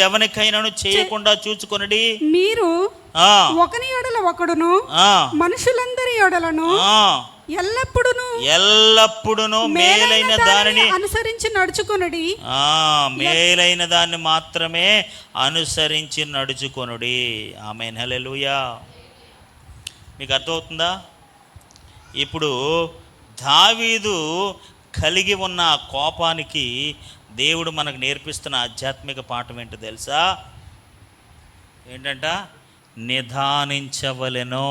ఎవనికైనాను చేయకుండా చూచుకొనడి. మీరు ఒకని ఎడల ఒకడును మనుషులందరి ఎడలను ఎల్లప్పుడును మేలైన దానిని అనుసరించి నడుచుకొనుడి. మేలైన దాన్ని మాత్రమే అనుసరించి నడుచుకొనుడి. ఆమేన్, హల్లెలూయా. మీకు అర్థమవుతుందా? ఇప్పుడు దావీదు కలిగి ఉన్న కోపానికి దేవుడు మనకు నేర్పిస్తున్న ఆధ్యాత్మిక పాఠం ఏంటో తెలుసా? ఏంటంట? నిదానించవలెనో.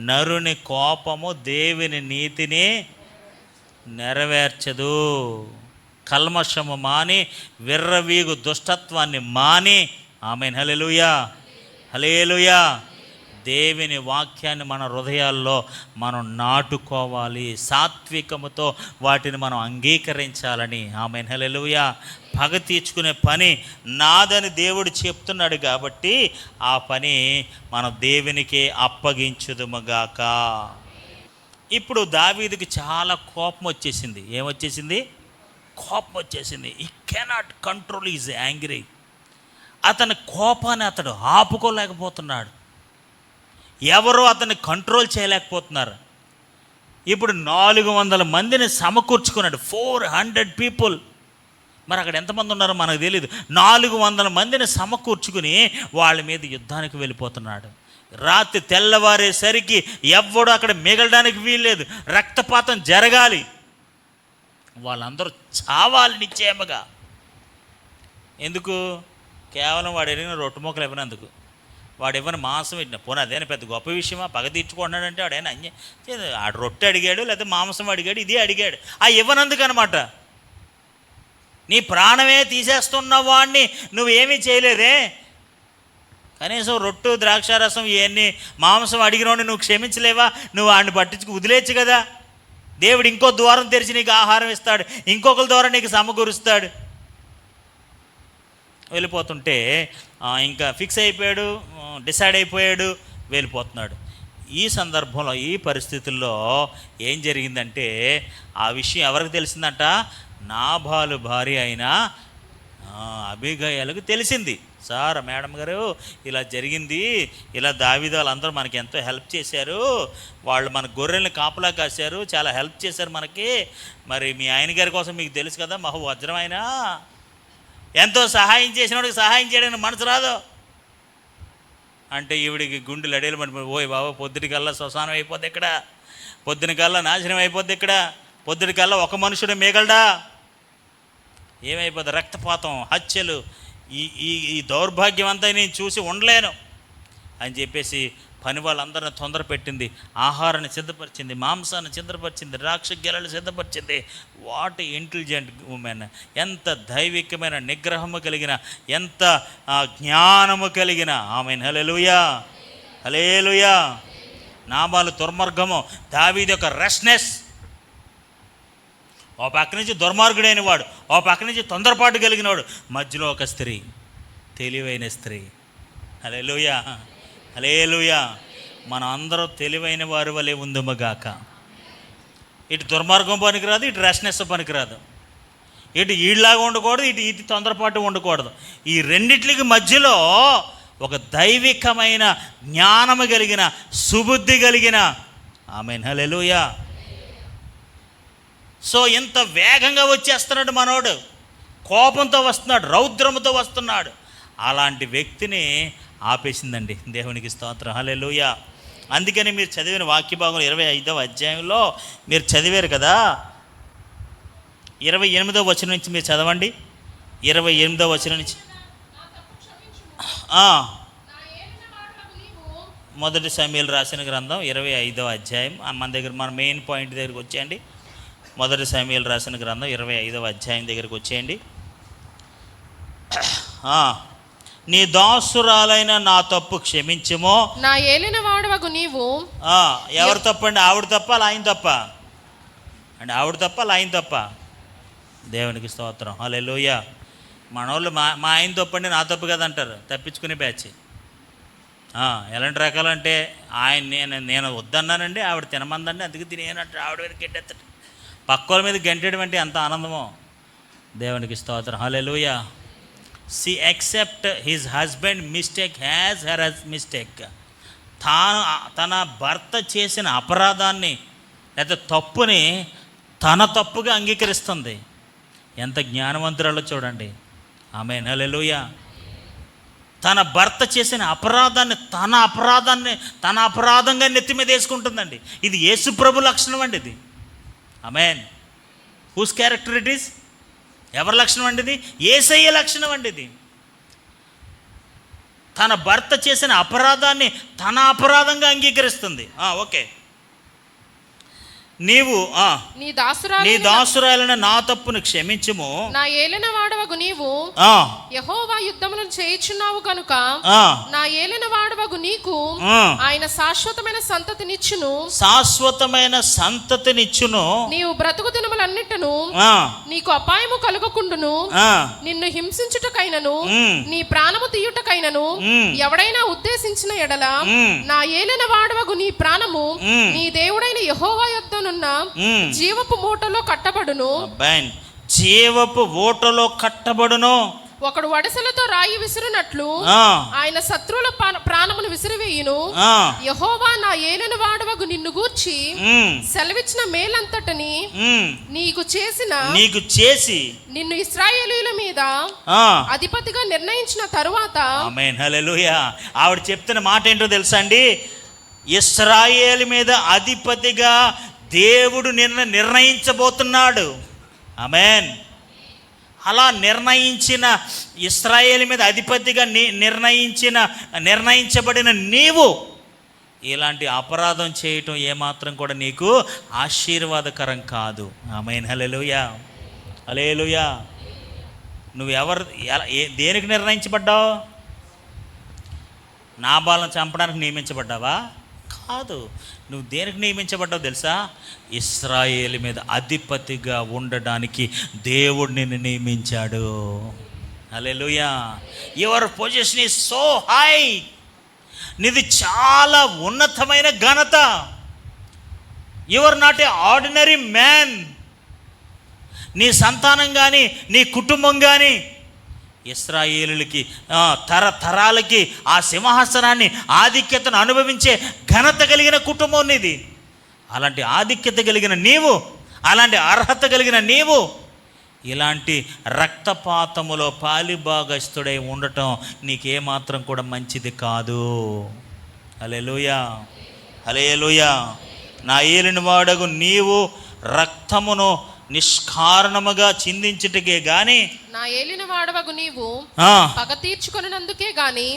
నరుని కోపము దేవుని నీతిని నెరవేర్చదు. కల్మషము మాని, విర్రవీగు దుష్టత్వాన్ని మాని, ఆమేన్, హల్లెలూయా, హల్లెలూయా, దేవుని వాక్యాన్ని మన హృదయాల్లో మనం నాటుకోవాలి. సాత్వికముతో వాటిని మనం అంగీకరించాలని. ఆమేన్, హల్లెలూయా. పగ తీర్చుకునే పని నాదని దేవుడు చెప్తున్నాడు కాబట్టి ఆ పని మనం దేవునికే అప్పగించుదుముగాక. ఇప్పుడు దావీదుకి చాలా కోపం వచ్చేసింది. ఏమొచ్చేసింది? కోపం వచ్చేసింది. ఈ కెనాట్ కంట్రోల్ ఈజ్ యాంగ్రీ. అతని కోపాన్ని అతడు ఆపుకోలేకపోతున్నాడు. ఎవరో అతన్ని కంట్రోల్ చేయలేకపోతున్నారు. ఇప్పుడు 400 మందిని సమకూర్చుకున్నాడు. 400 పీపుల్. మరి అక్కడ ఎంతమంది ఉన్నారో మనకు తెలియదు. 400 మందిని సమకూర్చుకుని వాళ్ళ మీద యుద్ధానికి వెళ్ళిపోతున్నాడు. రాత్రి తెల్లవారేసరికి ఎవ్వడూ అక్కడ మిగలడానికి వీల్లేదు. రక్తపాతం జరగాలి. వాళ్ళందరూ చావాలి నిశ్చయముగా. ఎందుకు? కేవలం వాడు ఎరిగిన రొట్టె మొక్కలు ఇవ్వనందుకు. వాడు ఇవ్వని మాంసం ఇచ్చిన. పోనీ అదేనా పెద్ద గొప్ప విషయమా? పగ తీర్చుకుంటున్నాడంటే వాడైనా ఆడు రొట్టె అడిగాడు, లేకపోతే మాంసం అడిగాడు, ఇదే అడిగాడు. ఆ ఇవ్వనందుకు అనమాట. నీ ప్రాణమే తీసేస్తున్న వాడిని నువ్వేమీ చేయలేదే. కనీసం రొట్టు, ద్రాక్షారసం, ఇవన్నీ మాంసం అడిగినోడిని నువ్వు క్షమించలేవా? నువ్వు వాడిని పట్టించుకు వదిలేచ్చు కదా. దేవుడు ఇంకో ద్వారం తెరిచి నీకు ఆహారం ఇస్తాడు, ఇంకొకరి ద్వారా నీకు సమకూరుస్తాడు. వెళ్ళిపోతుంటే ఇంకా ఫిక్స్ అయిపోయాడు, డిసైడ్ అయిపోయాడు, వెళ్ళిపోతున్నాడు. ఈ సందర్భంలో, ఈ పరిస్థితుల్లో ఏం జరిగిందంటే ఆ విషయం ఎవరికి తెలిసిందంట? నాబాలు భార్య అయిన అబీగయలకు తెలిసింది. సార్, మేడం గారు ఇలా జరిగింది, ఇలా దావీదు వాళ్ళందరూ మనకి ఎంతో హెల్ప్ చేశారు, వాళ్ళు మన గొర్రెల్ని కాపలా కాశారు, చాలా హెల్ప్ చేశారు మనకి. మరి మీ ఆయన గారి కోసం మీకు తెలుసు కదా, మహా వజ్రం ఆయన, ఎంతో సహాయం చేసినోడికి సహాయం చేయడానికి మనసు రాదు అంటే ఈవిడికి గుండెలు అడేలు పడిపోయి, ఓయ్ బాబా పొద్దుటికల్లా శ్మశానం అయిపోద్ది ఇక్కడ, పొద్దునికల్లా నాశనం అయిపోద్ది ఇక్కడ, పొద్దుటికల్లా ఒక మనుషుడు మిగలడా, ఏమైపోద్ది, రక్తపాతం, హత్యలు, ఈ దౌర్భాగ్యం అంతా నేను చూసి ఉండలేను అని చెప్పేసి పని వాళ్ళందరిని తొందర పెట్టింది. ఆహారాన్ని సిద్ధపరిచింది, మాంసాన్ని సిద్ధపరిచింది, ద్రాక్ష గెలలు సిద్ధపరిచింది. What intelligent women! ఎంత దైవికమైన నిగ్రహము కలిగిన, ఎంత జ్ఞానము కలిగిన. ఆమేన్, హల్లెలూయా. హల్లెలూయా. నాబాలు దుర్మార్గము, దావీదు యొక్క రెస్ట్నెస్. ఓ పక్క నుంచి దుర్మార్గుడైన వాడు, ఓ పక్క నుంచి తొందరపాటు కలిగిన వాడు, మధ్యలో ఒక స్త్రీ, తెలివైన స్త్రీ. హల్లెలూయా, హల్లెలూయా. మనం అందరూ తెలివైన వారి వలె ఉందుమగాక. ఇటు దుర్మార్గం పనికిరాదు, ఇటు రెస్ట్నెస్ పనికిరాదు. ఇటు ఈళ్ళలాగా ఉండకూడదు, ఇటు తొందరపాటు ఉండకూడదు. ఈ రెండిట్లకి మధ్యలో ఒక దైవికమైన జ్ఞానము కలిగిన, సుబుద్ధి కలిగిన, ఆమేన్, హల్లెలూయా. సో ఇంత వేగంగా వచ్చేస్తున్నాడు మనోడు, కోపంతో వస్తున్నాడు, రౌద్రముతో వస్తున్నాడు. అలాంటి వ్యక్తిని ఆపేసిందండి. దేవునికి స్తోత్రం, హల్లెలూయా. అందుకని మీరు చదివిన వాక్య భాగం 25వ అధ్యాయంలో మీరు చదివారు కదా, 28వ వచనం నుంచి మీరు చదవండి. 28వ వచనం నుంచి మొదటి సమూయేలు రాసిన గ్రంథం 25వ అధ్యాయం. మన మెయిన్ పాయింట్ దగ్గరికి వచ్చేయండి. మొదటి సమూయేలు రాసిన గ్రంథం 25వ అధ్యాయం దగ్గరికి వచ్చేయండి. నీ దాసురాలైన నా తప్పు క్షమించుమో. నా ఏలిన వాడవగు నీవు. ఎవరు తప్పండి? ఆవిడ తప్ప ఆయన తప్ప అండి? ఆవిడ తప్ప ఆయన తప్ప? దేవునికి స్తోత్రం, హల్లెలూయా. మనోళ్ళు మా ఆయన తప్పండి, నా తప్పు కదా అంటారు, తప్పించుకునే బ్యాచ్. ఎలాంటి రకాలంటే, నేను వద్దన్నానండి, ఆవిడ తినమందండి, అందుకే తినేనంటే ఆవిడ మీద గెంటెత్తడు. పక్కోల మీద గెంటడం అంటే ఎంత ఆనందమో. దేవునికి స్తోత్రం, హల్లెలూయా. She accept his husband mistake as her mistake. తన భర్త చేసిన అపరాధాన్ని లేదా తప్పుని తన తప్పుగా అంగీకరిస్తుంది. ఎంత జ్ఞానవంతురాలో చూడండి. ఆమేన్, హల్లెలూయా. తన భర్త చేసిన అపరాధాన్ని తన అపరాధంగా నెత్తి మీద వేసుకుంటుందండి. ఇది యేసు ప్రభు లక్షణం అండి ఇది. ఆమేన్. Whose character it is? ఎవరి లక్షణం అండి ఇది? యేసయ్య లక్షణం అండి ఇది. తన భర్త చేసిన అపరాధాన్ని తన అపరాధంగా అంగీకరిస్తుంది. ఓకే. నీవు నీ దాసురాలైన నా తప్పును క్షమించుము. నా ఏలిన వాడవగు నీవు యెహోవా యుద్ధములను చేయుచున్నావు కనుక నా ఏలిన వాడవగు నీకు ఆయన శాశ్వతమైన సంతతినిచ్చును. నీవు బ్రతుకు దినములన్నిటను నీకు అపాయము కలుగకుండును. నిన్ను హింసించుటకైనను నీ ప్రాణము తీయుటకైనను ఎవడైనా ఉద్దేశించిన ఎడల నా ఏలిన వాడవగు నీ ప్రాణము నీ దేవుడైన యెహోవా యొద్దను జీవపు మూటలో కట్టబడును. జీవపు ఓటలో కట్టబడును. ఒకడు వడసలతో రాయి విసిరినట్లు ఆయన శత్రువుల ప్రాణమును విసిరివేయును. యెహోవా నా ఏలిన వాడవగు నిన్ను గూర్చి సెలవిచ్చిన మేలంతటిని నీకు చేసి నిన్ను ఇశ్రాయేలీయుల మీద అధిపతిగా నిర్ణయించిన తరువాత. ఆమేన్, హల్లెలూయా. ఆవిడ చెప్తున్న మాట ఏంటో తెలుసా అండి? ఇశ్రాయేలు మీద అధిపతిగా దేవుడు నిర్ణయించబోతున్నాడు. ఆమేన్. అలా ఇశ్రాయేలు మీద అధిపతిగా నిర్ణయించబడిన నీవు ఇలాంటి అపరాధం చేయటం ఏమాత్రం కూడా నీకు ఆశీర్వాదకరం కాదు. ఆమేన్, హల్లెలూయా, హల్లెలూయా. నువ్వు దేనికి నిర్ణయించబడ్డావు? నాబాలను చంపడానికి నియమించబడ్డావా? కాదు. నువ్వు దేనికి నియమించబడ్డావు తెలుసా? ఇశ్రాయేలు మీద అధిపతిగా ఉండడానికి దేవుడు నిన్ను నియమించాడు. హల్లెలూయా. Your position is so high. నీది చాలా ఉన్నతమైన ఘనత. You are not a ordinary man. నీ సంతానం కానీ నీ కుటుంబం కానీ ఇశ్రాయేలులకి తరతరాలకి ఆ సింహాసనాన్ని ఆధిక్యతను అనుభవించే ఘనత కలిగిన కుటుంబం నీది. అలాంటి ఆధిక్యత కలిగిన నీవు, అలాంటి అర్హత కలిగిన నీవు ఇలాంటి రక్తపాతములో పాలిభాగస్తుడై ఉండటం నీకేమాత్రం కూడా మంచిది కాదు. హల్లెలూయా, హల్లెలూయా. నా ఏలిన వాడగు నీవు రక్తమును నిష్కారణముగా చిందించుటకే గాని నా ఏలిన వాడవగు నీవు పగ తీర్చుకొనునందుకే గాని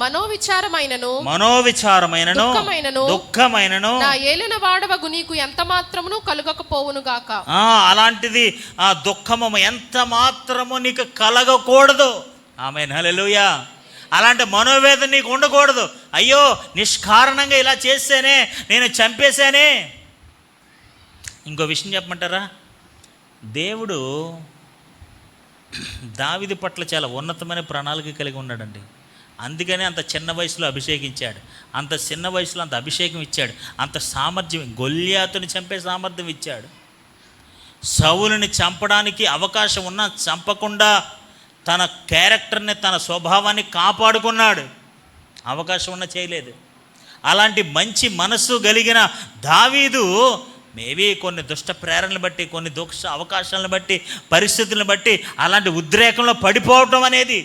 మనోవిచారమైనను దుఃఖమైనను నా ఏలిన వాడవగు నీకు ఎంత మాత్రమును కలుగకపోవును గాక. అలాంటిది ఆ దుఃఖము ఎంత మాత్రము నీకు కలగకూడదు. ఆమేన్, హల్లెలూయా. అలాంటి మనోవేదన నీకు ఉండకూడదు. అయ్యో నిష్కారణంగా ఇలా చేస్తేనే, నేను చంపేశానే. ఇంకో విషయం చెప్పమంటారా, దేవుడు దావీదు పట్ల చాలా ఉన్నతమైన ప్రణాళిక కలిగి ఉన్నాడండి. అందుకనే అంత చిన్న వయసులో అభిషేకించాడు, అంత చిన్న వయసులో అంత అభిషేకం ఇచ్చాడు, అంత సామర్థ్యం, గొల్యాతుని చంపే సామర్థ్యం ఇచ్చాడు. సౌలుని చంపడానికి అవకాశం ఉన్నా చంపకుండా తన క్యారెక్టర్ని, తన స్వభావాన్ని కాపాడుకున్నాడు. అవకాశం ఉన్నా చేయలేదు. అలాంటి మంచి మనస్సు కలిగిన దావీదు మేబీ కొన్ని దుష్ట ప్రేరణలు బట్టి, కొన్ని దుష్ట అవకాశాలను బట్టి, పరిస్థితులను బట్టి అలాంటి ఉద్రేకంలో పడిపోవటం అనేది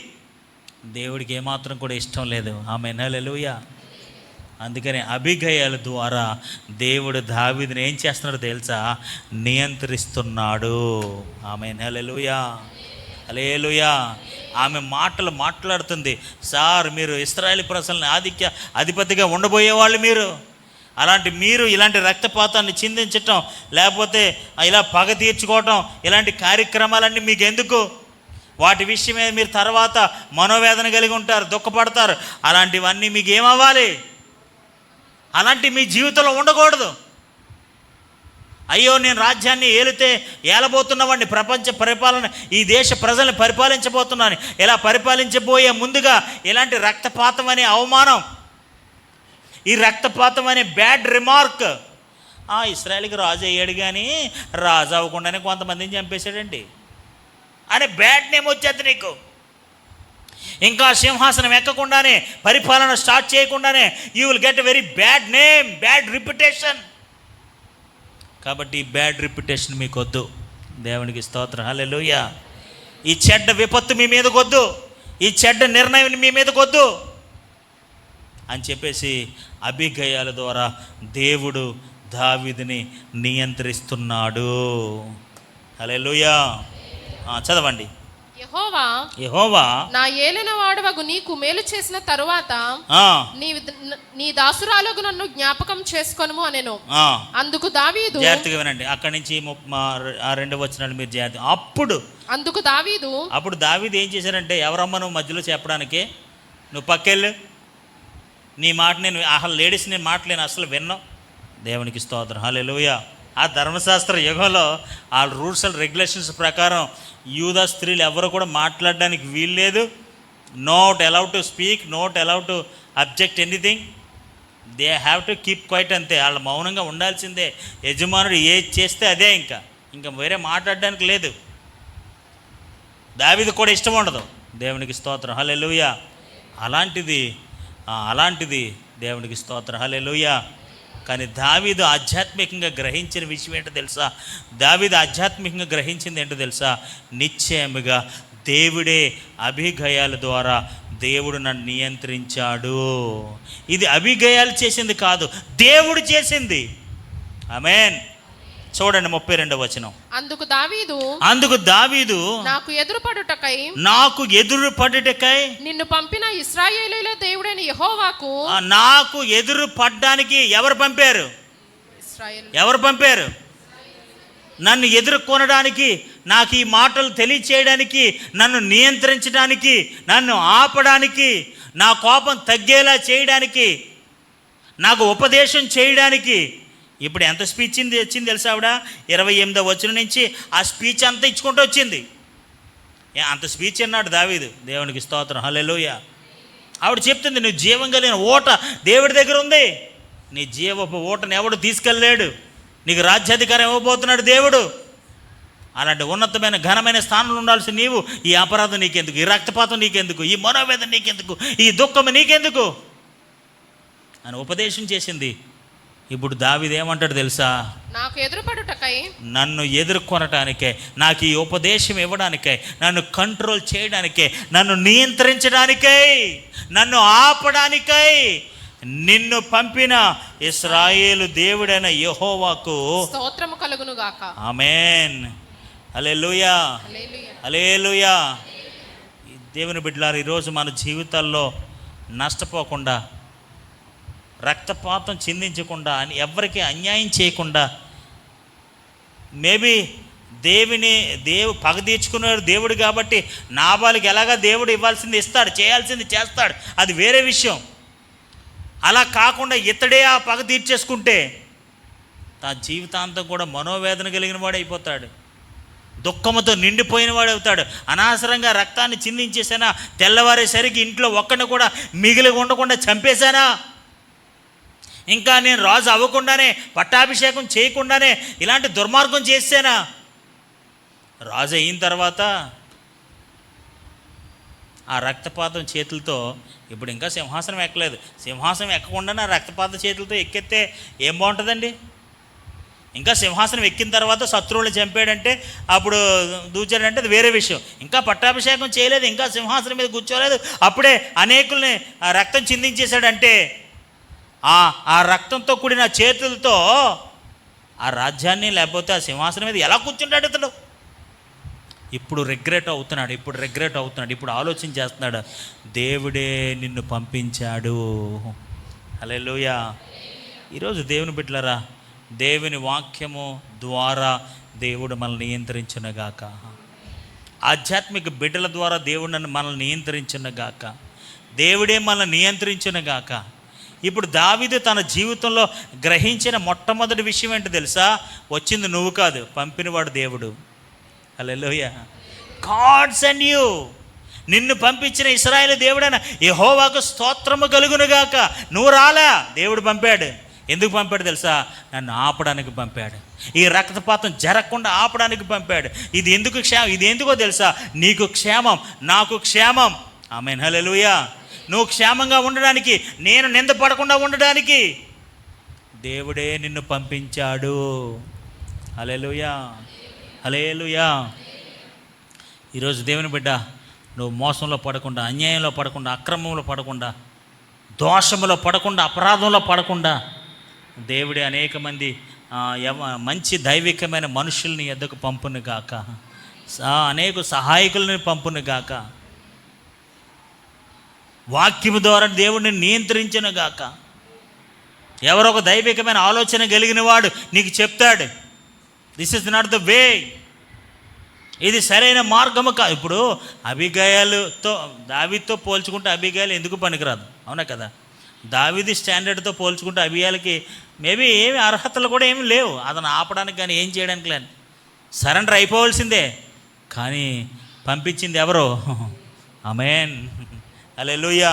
దేవుడికి ఏమాత్రం కూడా ఇష్టం లేదు. ఆమేన్, హల్లెలూయా. అందుకని అబీగయీల ద్వారా దేవుడు దావీదుని ఏం చేస్తున్నాడో తెలుసా, నియంత్రిస్తున్నాడు. ఆమేన్, హల్లెలూయా, హల్లెలూయా. ఆమె మాటలు మాట్లాడుతుంది, సార్ మీరు ఇశ్రాయేలు ప్రజల్ని అధిపతిగా ఉండబోయేవాళ్ళు, మీరు ఇలాంటి రక్తపాతాన్ని చిందించటం, లేకపోతే ఇలా పగ తీర్చుకోవటం, ఇలాంటి కార్యక్రమాలన్నీ మీకు ఎందుకు? వాటి విషయమే మీరు తర్వాత మనోవేదన కలిగి ఉంటారు, దుఃఖపడతారు. అలాంటివన్నీ మీకు ఏమవ్వాలి? అలాంటి మీ జీవితంలో ఉండకూడదు. అయ్యో నేను రాజ్యాన్ని ఏలబోతున్నవాడిని, ప్రపంచ పరిపాలన, ఈ దేశ ప్రజల్ని పరిపాలించబోతున్నాను, ఇలా పరిపాలించబోయే ముందుగా ఇలాంటి రక్తపాతం అనే అవమానం, ఈ రక్తపాతం అనే బ్యాడ్ రిమార్క్, ఇశ్రాయేలుకి రాజు అయ్యాడు కానీ రాజు అవ్వకుండానే కొంతమందిని చంపేశాడండి అనే బ్యాడ్ నేమ్ వచ్చేది నీకు. ఇంకా సింహాసనం ఎక్కకుండానే, పరిపాలన స్టార్ట్ చేయకుండానే you will get a very bad name, bad reputation. కాబట్టి ఈ బ్యాడ్ రిప్యుటేషన్ మీకు వద్దు. దేవునికి స్తోత్రం, హల్లెలూయా. ఈ చెడ్డ విపత్తు మీ మీదకి వద్దు, ఈ చెడ్డ నిర్ణయం మీ మీదకి వద్దు అని చెప్పేసి అబీగయీల ద్వారా దేవుడు దావీదుని నియంత్రిస్తున్నాడు. హల్లెలూయా. చదవండి. యెహోవా నా ఏలిన వాడవగు నీకు మేలు చేసిన తరువాత నీ దాసురాలకు నన్ను జ్ఞాపకం చేసుకొనుము అనెను. అందుకు దావీదు, జాగ్రత్తగా వినండి, అక్కడి నుంచి 2 వచనాలు మీరు జాగ్రత్త. అప్పుడు దావీదు ఏం చేశారంటే, ఎవరమ్మ నువ్వు మధ్యలో చెప్పడానికి, నువ్వు పక్కెళ్ళు, నీ మాట నేను లేడీస్ నేను మాటలేను అసలు విన్నాం. దేవునికి స్తోత్రం, హల్లెలూయా. ఆ ధర్మశాస్త్ర యుగంలో ఆ రూల్స్ అండ్ రెగ్యులేషన్స్ ప్రకారం యూదా స్త్రీలు ఎవరు కూడా మాట్లాడడానికి వీల్లేదు. Not allowed to speak, not allowed to object anything. They have to keep quiet, అంతే. వాళ్ళు మౌనంగా ఉండాల్సిందే. యజమానుడు ఏది చేస్తే అదే, ఇంకా వేరే మాట్లాడడానికి లేదు. దావీదు కూడా ఇష్టం ఉండదు. దేవునికి స్తోత్రం, హల్లెలూయా. అలాంటిది దేవునికి స్తోత్రం, హల్లెలూయా. కానీ దావీదు ఆధ్యాత్మికంగా గ్రహించిన విషయం ఏంటో తెలుసా? దావీదు ఆధ్యాత్మికంగా గ్రహించింది ఏంటో తెలుసా? నిశ్చయముగా దేవుడే అబీగయీల ద్వారా దేవుడు నన్ను నియంత్రించాడు. ఇది అబీగయీలు చేసింది కాదు, దేవుడు చేసింది. ఆమేన్. చూడండి 32వ వచనం. అందుకు దావీదు నాకు ఎదురు పడుటకై నిన్ను పంపిన ఇశ్రాయేలీయుల దేవుడైన యెహోవాకు, నాకు ఎదురు పడ్డానికి ఎవరు పంపారు? నన్ను ఎదుర్కొనడానికి, నాకు ఈ మాటలు తెలియచేయడానికి, నన్ను నియంత్రించడానికి, నన్ను ఆపడానికి, నా కోపం తగ్గేలా చేయడానికి, నాకు ఉపదేశం చేయడానికి. ఇప్పుడు ఎంత స్పీచ్ వచ్చింది తెలుసా? ఆవిడ 28వ వచనం నుంచి ఆ స్పీచ్ అంతా ఇచ్చుకుంటూ వచ్చింది. అంత స్పీచ్ అన్నాడు దావీదు. దేవునికి స్తోత్రం, హల్లెలూయా. ఆవిడ చెప్తుంది, నువ్వు జీవం కలిగిన ఓట దేవుడి దగ్గర ఉంది, నీ జీవపు ఓటను ఎవడు తీసుకెళ్ళలేడు, నీకు రాజ్యాధికారం ఇవ్వబోతున్నాడు దేవుడు. అలాంటి ఉన్నతమైన ఘనమైన స్థానంలో ఉండాల్సి నీవు, ఈ అపరాధం నీకెందుకు, ఈ రక్తపాతం నీకెందుకు, ఈ మనోవేదన నీకెందుకు, ఈ దుఃఖం నీకెందుకు అని ఉపదేశం చేసింది. ఇప్పుడు దావీదు ఏమంటాడు తెలుసా? నాకు ఎదురుపడుటకై, నన్ను ఎదుర్కొనటానికే, నాకు ఈ ఉపదేశం ఇవ్వడానికే, నన్ను కంట్రోల్ చేయడానికే, నన్ను నియంత్రించడానికై, నన్ను ఆపడానికై నిన్ను పంపిన ఇశ్రాయేలు దేవుడైన యెహోవాకు స్తోత్రము కలుగును గాక. ఆమేన్, హల్లెలూయా, హల్లెలూయా. దేవుని బిడ్డలారా, ఈరోజు మన జీవితాల్లో నష్టపోకుండా, రక్తపాతం చిందించకుండా, ఎవరికి అన్యాయం చేయకుండా, మేబీ పగ తీర్చుకున్నాడు దేవుడు కాబట్టి నాబాలుకి ఎలాగా దేవుడు ఇవ్వాల్సింది ఇస్తాడు, చేయాల్సింది చేస్తాడు, అది వేరే విషయం. అలా కాకుండా ఇతడే ఆ పగ తీర్చేసుకుంటే తన జీవితాంతం కూడా మనోవేదన కలిగిన వాడు అయిపోతాడు, దుఃఖంతో నిండిపోయిన వాడు అవుతాడు. అనవసరంగా రక్తాన్ని చిందించేసానా, తెల్లవారేసరికి ఇంట్లో ఒక్కడిని కూడా మిగిలి ఉండకుండా చంపేశానా, ఇంకా నేను రాజు అవ్వకుండానే పట్టాభిషేకం చేయకుండానే ఇలాంటి దుర్మార్గం చేశానా, రాజు అయిన తర్వాత ఆ రక్తపాతం చేతులతో ఇప్పుడు ఇంకా సింహాసనం ఎక్కలేదు, సింహాసనం ఎక్కకుండానే ఆ రక్తపాత చేతులతో ఎక్కితే ఏం బాగుంటుందండి? ఇంకా సింహాసనం ఎక్కిన తర్వాత శత్రువులను చంపాడంటే అప్పుడు దూచాడంటే అది వేరే విషయం. ఇంకా పట్టాభిషేకం చేయలేదు, ఇంకా సింహాసనం మీద కూర్చోలేదు, అప్పుడే అనేకుల్ని రక్తం చిందించేశాడంటే ఆ రక్తంతో కూడిన చేతులతో ఆ రాజ్యాన్ని లేకపోతే ఆ సింహాసనం మీద ఎలా కూర్చుంటాడు ఇతడు? ఇప్పుడు రిగ్రెట్ అవుతున్నాడు, ఇప్పుడు ఆలోచన చేస్తున్నాడు, దేవుడే నిన్ను పంపించాడు. హల్లెలూయా. ఈరోజు దేవుని బిడ్డలారా, దేవుని వాక్యము ద్వారా దేవుడు మనల్ని నియంత్రించునుగాక, ఆధ్యాత్మిక బిడ్డల ద్వారా దేవుడు మనల్ని నియంత్రించునుగాక, దేవుడే మనల్ని నియంత్రించునుగాక. ఇప్పుడు దావీదు తన జీవితంలో గ్రహించిన మొట్టమొదటి విషయం ఏంటో తెలుసా? వచ్చింది నువ్వు కాదు, పంపినవాడు దేవుడు. హల్లెలూయా. God send you. నిన్ను పంపించిన ఇశ్రాయేలు దేవుడైన యెహోవాకు స్తోత్రము కలుగునుగాక. నువ్వు రాలా, దేవుడు పంపాడు. ఎందుకు పంపాడు తెలుసా? నన్ను ఆపడానికి పంపాడు, ఈ రక్తపాతం జరగకుండా ఆపడానికి పంపాడు. ఇది ఎందుకో తెలుసా? నీకు క్షేమం, నాకు క్షేమం. ఆమేన్. హల్లెలూయా. నువ్వు క్షేమంగా ఉండడానికి, నేను నిందపడకుండా ఉండడానికి దేవుడే నిన్ను పంపించాడు. హల్లెలూయా, హల్లెలూయా. ఈరోజు దేవుని బిడ్డ, నువ్వు మోసంలో పడకుండా, అన్యాయంలో పడకుండా, అక్రమంలో పడకుండా, దోషంలో పడకుండా, అపరాధంలో పడకుండా దేవుడే అనేక మంది మంచి దైవికమైన మనుషుల్ని ఎద్దకు పంపును గాక, అనేక సహాయకులని పంపును గాక, వాక్యము ద్వారా దేవుడిని నియంత్రించును గాక. ఎవరో ఒక దైవికమైన ఆలోచన కలిగిన వాడు నీకు చెప్తాడు, this is not the way, ఇది సరైన మార్గము కాదు. ఇప్పుడు అబిగయలుతో దావీదుతో పోల్చుకుంటే అబిగయలు ఎందుకు పనికిరాదు? అవునా కదా? దావీదు స్టాండర్డ్తో పోల్చుకుంటే అబిగయలకి మేబీ ఏమి అర్హతలు కూడా ఏమి లేవు అతను ఆపడానికి కానీ ఏం చేయడానికి లేదు, సరెండర్ అయిపోవాల్సిందే. కానీ పంపించింది ఎవరో? ఆమేన్. హల్లెలూయా.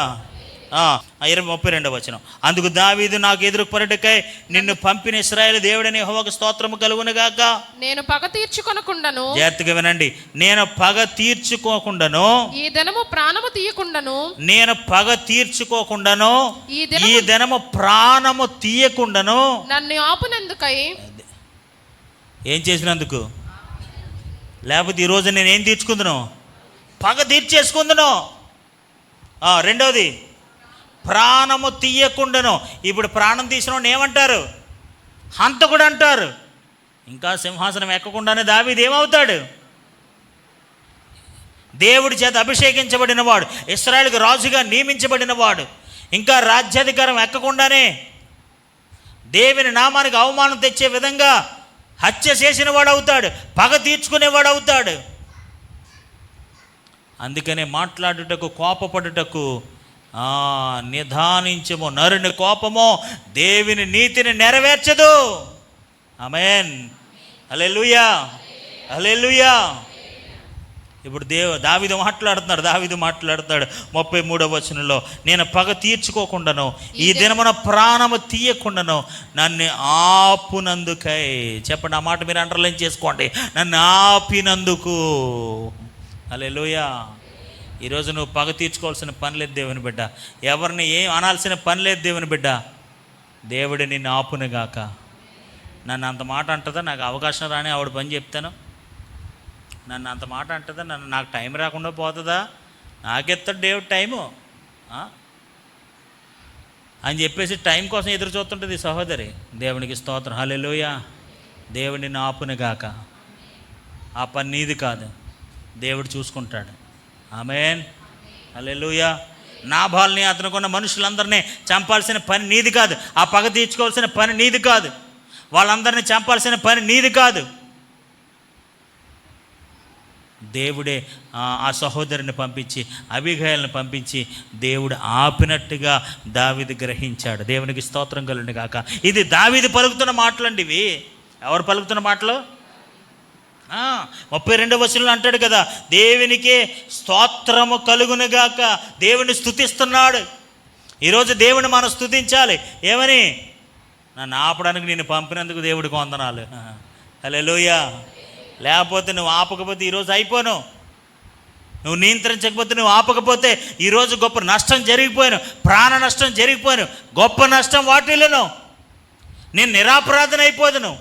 32వ వచనం. అందుకు దావీదు, నాకు ఎదురు పరుటకై నిన్ను పంపిన ఇశ్రాయేలు దేవుడని యెహోవాకు స్తోత్రము కలుగునుగాక. నేను పగ తీర్చుకొనకుండాను, జాగ్రత్తగా వినండి, నేను పగ తీర్చుకోకుండాను, ఈ దినము ప్రాణము తీయకుండాను, నేను పగ తీర్చుకోకుండాను, ఈ దినము ప్రాణము తీయకుండాను నన్ను ఆపునందుకై. ఏం చేసినందుకు? లేకపోతే ఈరోజు నేను ఏం తీర్చుకుందును? పగ తీర్చేసుకుందును. రెండవది ప్రాణము తీయకుండాను. ఇప్పుడు ప్రాణం తీసిన ఏమంటారు? హంతకుడు అంటారు. ఇంకా సింహాసనం ఎక్కకుండానే దావీదు ఏమవుతాడు? దేవుడి చేత అభిషేకించబడిన వాడు, ఇశ్రాయేలుకు రాజుగా నియమించబడిన వాడు, ఇంకా రాజ్యాధికారం ఎక్కకుండానే దేవుని నామానికి అవమానం తెచ్చే విధంగా హత్య చేసిన వాడు అవుతాడు, పగ తీర్చుకునేవాడు అవుతాడు. అందుకనే మాట్లాడుటకు, కోపపడుటకు నిదానించము. నరుని కోపము దేవుని నీతిని నెరవేర్చదు. ఆమేన్. హల్లెలూయా, హల్లెలూయా. ఇప్పుడు దావీదు మాట్లాడుతున్నాడు 33వ వచనంలో, నేను పగ తీర్చుకోకుండాను, ఈ దినమున ప్రాణము తీయకుండాను నన్ను ఆపునందుకై. చెప్పండి, ఆ మాట మీరు అండర్లైన్ చేసుకోండి, నన్ను ఆపినందుకు. హల్లెలూయా. ఈరోజు నువ్వు పగ తీర్చుకోవాల్సిన పని లేదు దేవుని బిడ్డ, ఎవరిని ఏం అనాల్సిన పని లేదు దేవుని బిడ్డ. దేవుడు నిన్ను ఆపునుగాక. నన్ను అంత మాట అంటుందా? నాకు అవకాశం రాని ఆవిడ పని చెప్తాను. నన్ను అంత మాట అంటుందా? నాకు టైం రాకుండా పోతుందా? నాకెత్తాడు దేవుడు టైము అని చెప్పేసి టైం కోసం ఎదురు చూస్తుంటుంది సహోదరి. దేవునికి స్తోత్రం. హల్లెలూయా. దేవుడు నిన్ను ఆపునుగాక. ఆ పని నీది కాదు, దేవుడు చూసుకుంటాడు. ఆమేన్. హల్లెలూయా. నాబాల్ని అతనుకున్న మనుషులందరినీ చంపాల్సిన పని నీది కాదు, ఆ పగ తీర్చుకోవాల్సిన పని నీది కాదు, వాళ్ళందరినీ చంపాల్సిన పని నీది కాదు. దేవుడే ఆ సహోదరుని పంపించి అబీగయల్ని పంపించి దేవుడు ఆపినట్టుగా దావీదు గ్రహించాడు. దేవునికి స్తోత్రం కలుగును గాక. ఇది దావీదు పలుకుతున్న మాటలండి ఇవి. ఎవరు పలుకుతున్న మాటలు? 32వ వచనంలో అంటాడు కదా, దేవునికే స్తోత్రము కలుగును గాక. దేవుని స్తుతిస్తున్నాడు. ఈరోజు దేవుని మనం స్తుతించాలి. ఏమని? నన్ను ఆపడానికి నేను పంపినందుకు దేవుడికి వందనాలు. హల్లెలూయా. లేకపోతే నువ్వు ఆపకపోతే ఈరోజు అయిపోను. నువ్వు నియంత్రించకపోతే, నువ్వు ఆపకపోతే ఈరోజు గొప్ప నష్టం జరిగిపోయాను, ప్రాణ నష్టం జరిగిపోయాను, గొప్ప నష్టం వాటిల్లను. నేను నిరాపరాధన అయిపోదును,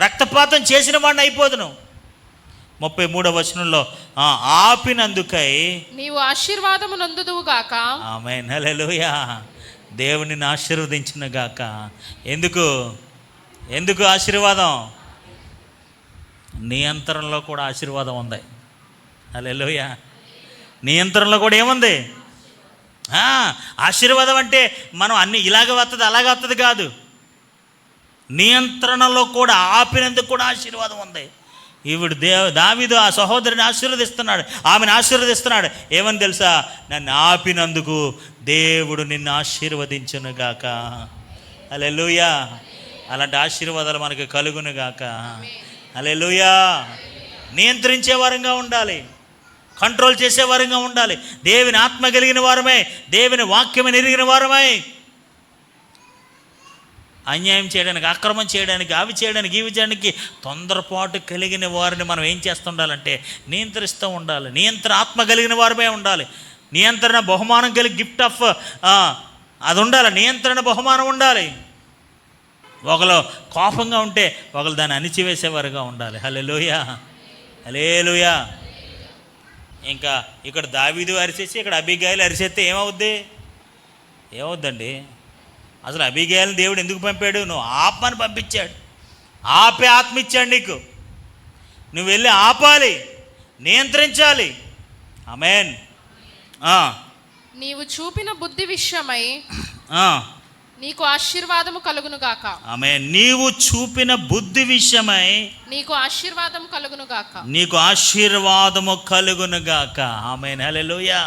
రక్తపాతం చేసిన వాడిని అయిపోదును. 33వ వచనంలో ఆపినందుకై నీవు ఆశీర్వాదము నందుదువుగాక. ఆమేన్. హల్లెలూయా. దేవునిని ఆశీర్వదించిన గాక. ఎందుకు ఆశీర్వాదం? నియంత్రణలో కూడా ఆశీర్వాదం ఉంది. హల్లెలూయా. నియంత్రణలో కూడా ఏముంది? ఆశీర్వాదం అంటే మనం అన్ని ఇలాగ వస్తుంది అలాగే వస్తుంది కాదు. నియంత్రణలో కూడా ఆపినందుకు కూడా ఆశీర్వాదం ఉంది. ఈవిడు దావీదు ఆ సహోదరిని ఆశీర్వదిస్తున్నాడు, ఆమెను ఆశీర్వదిస్తున్నాడు. ఏమని తెలుసా? నన్ను ఆపినందుకు దేవుడు నిన్ను ఆశీర్వదించునుగాక. హల్లెలూయా. అలాంటి ఆశీర్వాదాలు మనకు కలుగునుగాక. హల్లెలూయా. నియంత్రించే వారంగా ఉండాలి, కంట్రోల్ చేసే వారంగా ఉండాలి. దేవుని ఆత్మ కలిగిన వారమై, దేవుని వాక్యమని ఎరిగిన వారమై, అన్యాయం చేయడానికి, అక్రమం చేయడానికి, అవి చేయడానికి, ఇవి చేయడానికి తొందరపాటు కలిగిన వారిని మనం ఏం చేస్తుండాలంటే నియంత్రిస్తూ ఉండాలి. ఆత్మ కలిగిన వారమే ఉండాలి. నియంత్రణ బహుమానం కలిగి గిఫ్ట్ ఆఫ్ అది ఉండాలి. నియంత్రణ బహుమానం ఉండాలి. ఒకరు కోపంగా ఉంటే ఒకరు దాన్ని అణిచివేసేవారుగా ఉండాలి. హల్లెలూయా. హల్లెలూయా. ఇంకా ఇక్కడ దావీదు అరిచేసి ఇక్కడ అబీగయలు అరిచేస్తే ఏమవుద్దండి? అసలు అబీగయల్ని దేవుడు ఎందుకు పంపాడు? నువ్వు ఆపమని పంపించాడు. ఆపే ఆత్మ ఇచ్చాడు నీకు. నువ్వు వెళ్ళి ఆపాలి, నియంత్రించాలి. ఆమేన్. నీవు చూపిన బుద్ధి విషయమై నీకు ఆశీర్వాదము కలుగును గాక. ఆమేన్. నీవు చూపిన బుద్ధి విషయమై నీకు ఆశీర్వాదము కలుగును గాక. నీకు ఆశీర్వాదము కలుగును గాక. ఆమేన్. హల్లెలూయా.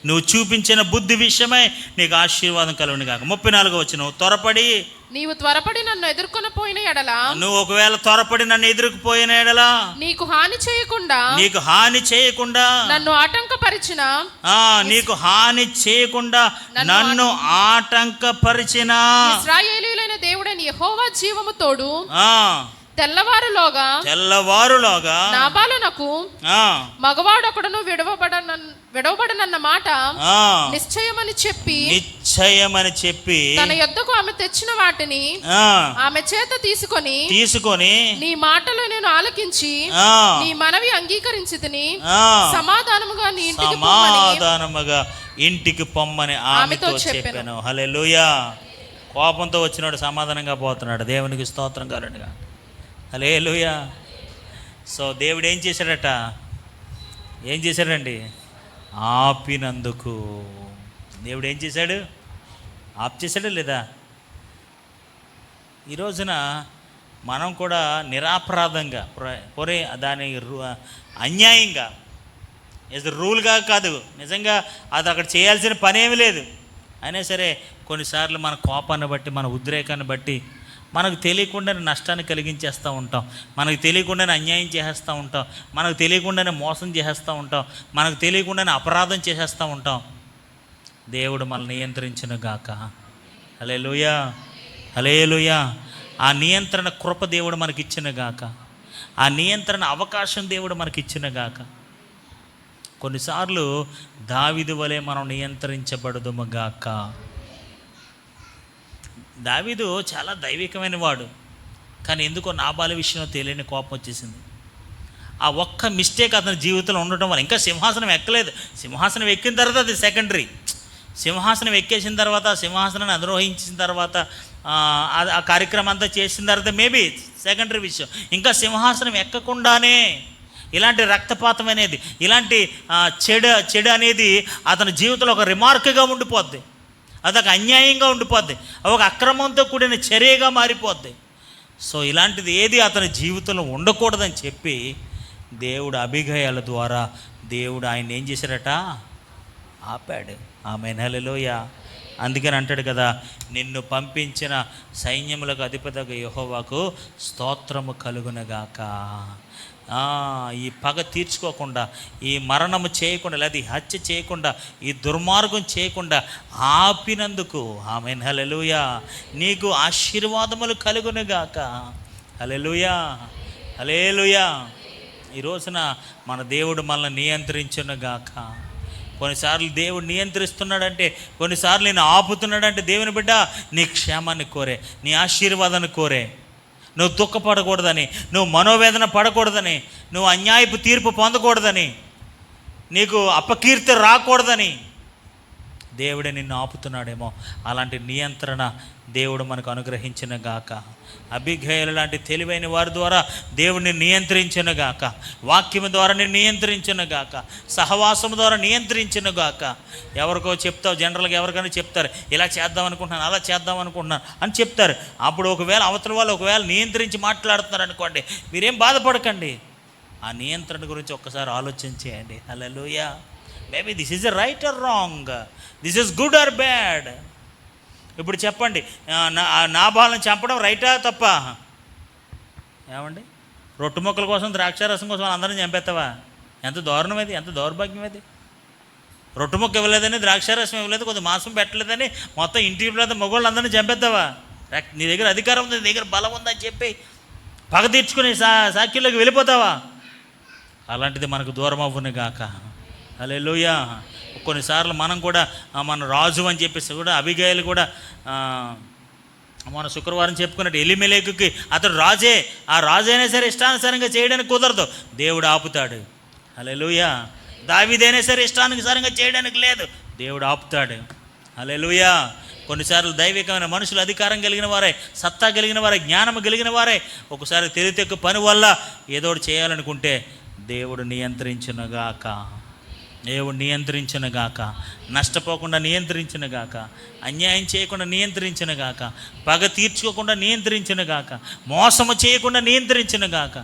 నువ్వు చూపించిన బుద్ధి విషయమై నీకు ఆశీర్వాదం కలుగును గాక. 34వ వచనం, త్వరపడి నీవు త్వరపడి నన్ను ఎదుర్కొని పోయిన ఎడల, నువ్వు ఒకవేళ త్వరపడి నన్ను ఎదురుకుపోయిన ఎడల, నీకు హాని చేయకుండా నన్ను ఆటంకపరిచిన, నీకు హాని చేయకుండా నన్ను ఆటంకపరిచిన ఇశ్రాయేలీయులైన దేవుడైన యెహోవా జీవము తోడు తెల్లవారులోగా నాబాలునకు మగవాడొకడును విడవబడనన్న మాట నిశ్చయమని చెప్పి తన యొద్దకు ఆమె తెచ్చిన వాటిని ఆమె చేత తీసుకొని నీ మాటలు నేను ఆలకించి నీ మనవి అంగీకరించితిని. సమాధానముగా నీ ఇంటికి పొమ్మని ఆమెతో చెప్పాను. హల్లెలూయా. కోపంతో వచ్చినాడు సమాధానంగా పోతున్నాడు. దేవునికి స్తోత్రం కలుగునుగాక. హల్లెలూయా. సో దేవుడు ఏం చేశాడండి? ఆపినందుకు. దేవుడు ఏం చేశాడు? ఆప్ చేశాడా లేదా? ఈ రోజున మనం కూడా నిరాపరాధంగా దాని అన్యాయంగా రూల్గా కాదు, నిజంగా అది అక్కడ చేయాల్సిన పనేమీ లేదు. అయినా సరే కొన్నిసార్లు మన కోపాన్ని బట్టి, మన ఉద్రేకాన్ని బట్టి మనకు తెలియకుండానే నష్టాన్ని కలిగించేస్తూ ఉంటాం, మనకు తెలియకుండానే అన్యాయం చేసేస్తూ ఉంటాం, మనకు తెలియకుండానే మోసం చేసేస్తూ ఉంటాం, మనకు తెలియకుండానే అపరాధం చేసేస్తూ ఉంటాం. దేవుడు మనల్ని నియంత్రించును గాక. హల్లెలూయా. హల్లెలూయా. ఆ నియంత్రణ కృప దేవుడు మనకిచ్చిన గాక. ఆ నియంత్రణ అవకాశం దేవుడు మనకిచ్చిన గాక. కొన్నిసార్లు దావీదు వలె మనం నియంత్రించబడదుము గాక. దావీదు చాలా దైవికమైన వాడు, కానీ ఎందుకో నాబాలు విషయంలో తెలియని కోపం వచ్చేసింది. ఆ ఒక్క మిస్టేక్ అతని జీవితంలో ఉండటం వల్ల, ఇంకా సింహాసనం ఎక్కలేదు, సింహాసనం ఎక్కిన తర్వాత అది సెకండరీ. సింహాసనం ఎక్కేసిన తర్వాత, సింహాసనాన్ని అధిరోహించిన తర్వాత, ఆ కార్యక్రమం అంతా చేసిన తర్వాత మేబీ సెకండరీ విషయం. ఇంకా సింహాసనం ఎక్కకుండానే ఇలాంటి రక్తపాతం అనేది, ఇలాంటి చెడు అనేది అతని జీవితంలో ఒక రిమార్క్గా ఉండిపోద్ది, అదొక అన్యాయంగా ఉండిపోద్ది, ఒక అక్రమంతో కూడిన చర్యగా మారిపోద్ది. సో ఇలాంటిది ఏది అతని జీవితంలో ఉండకూడదని చెప్పి దేవుడు అబిగయల ద్వారా దేవుడు ఆయన ఏం చేశారట? ఆపాడు. ఆమేన్, హల్లెలూయా. అందుకని అంటాడు కదా, నిన్ను పంపించిన సైన్యములకు అధిపతిగా యెహోవాకు స్తోత్రము కలుగునగాక. ఈ పగ తీర్చుకోకుండా, ఈ మరణము చేయకుండా, లేదా ఈ హత్య చేయకుండా, ఈ దుర్మార్గం చేయకుండా ఆపినందుకు ఆమేన్, హల్లెలూయా, నీకు ఆశీర్వాదములు కలుగునుగాక. హల్లెలూయా, హల్లెలూయా. ఈ రోజున మన దేవుడు మనల్ని నియంత్రించునుగాక. కొన్నిసార్లు దేవుడు నియంత్రిస్తున్నాడంటే, కొన్నిసార్లు నేను ఆపుతున్నాడంటే, దేవుని బిడ్డ నీ క్షేమాన్ని కోరే, నీ ఆశీర్వాదాన్ని కోరే. నువ్వు దుఃఖపడకూడదని, నువ్వు మనోవేదన పడకూడదని, నువ్వు అన్యాయపు తీర్పు పొందకూడదని, నీకు అపకీర్తి రాకూడదని దేవుడే నిన్ను ఆపుతున్నాడేమో. అలాంటి నియంత్రణ దేవుడు మనకు అనుగ్రహించిన గాక. అబిగయలు లాంటి తెలివైన వారి ద్వారా దేవుడిని నియంత్రించిన గాక. వాక్యము ద్వారా నేను నియంత్రించిన గాక. సహవాసము ద్వారా నియంత్రించిన గాక. ఎవరికో చెప్తావు, జనరల్గా ఎవరికైనా చెప్తారు, ఇలా చేద్దాం అనుకుంటున్నాను, అలా చేద్దాం అనుకుంటున్నాను అని చెప్తారు. అప్పుడు ఒకవేళ అవతల వాళ్ళు ఒకవేళ నియంత్రించి మాట్లాడుతున్నారు అనుకోండి, మీరేం బాధపడకండి. ఆ నియంత్రణ గురించి ఒక్కసారి ఆలోచన చేయండి. హల్లెలూయా. Maybe this is right or wrong, this is good or bad. ఇప్పుడు చెప్పండి, నాబాలను చంపడం రైటా తప్ప? ఏమండి, రొట్టు మొక్కల కోసం, ద్రాక్షారసం కోసం అందరిని చంపేస్తావా? ఎంత దారుణం అది, ఎంత దౌర్భాగ్యం అది. రొట్టు మొక్క ఇవ్వలేదని, ద్రాక్షారసం ఇవ్వలేదు, కొద్ది మాంసం పెట్టలేదని మొత్తం ఇంటి మగవాళ్ళు అందరినీ చంపేస్తావా? నీ దగ్గర అధికారం ఉంది, నీ దగ్గర బలం ఉందని చెప్పి పగ తీర్చుకుని సాక్షిలోకి వెళ్ళిపోతావా? అలాంటిది మనకు దూరం అవ్వను గాక. హల్లెలూయా. కొన్నిసార్లు మనం కూడా మన రాజు అని చెప్పేసి కూడా, అబిగయలు కూడా మన శుక్రవారం చెప్పుకున్నట్టు ఎలీమెలెకుకి అతడు రాజే, ఆ రాజు అయినా సరే ఇష్టానుసారంగా చేయడానికి కుదరదు, దేవుడు ఆపుతాడు. హల్లెలూయా. దావీదైనా సరే ఇష్టానుసారంగా చేయడానికి లేదు, దేవుడు ఆపుతాడు. హల్లెలూయా. కొన్నిసార్లు దైవికమైన మనుషులు, అధికారం కలిగిన వారే, సత్తా కలిగిన వారే, జ్ఞానం కలిగిన వారే ఒకసారి తెలివితెక్కు పని వల్ల ఏదో ఒకటి చేయాలనుకుంటే దేవుడు నియంత్రించునుగాక. దేవుడు నియంత్రించునుగాక. నష్టపోకుండా నియంత్రించునుగాక. అన్యాయం చేయకుండా నియంత్రించునుగాక. పగ తీర్చుకోకుండా నియంత్రించునుగాక. మోసము చేయకుండా నియంత్రించునుగాక.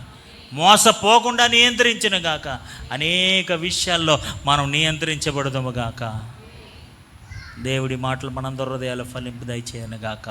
మోసపోకుండా నియంత్రించునుగాక. అనేక విషయాల్లో మనం నియంత్రించబడదుముగాక. దేవుడి మాటలు మనందరి హృదయాలు ఫలింపు దయచేయనుగాక.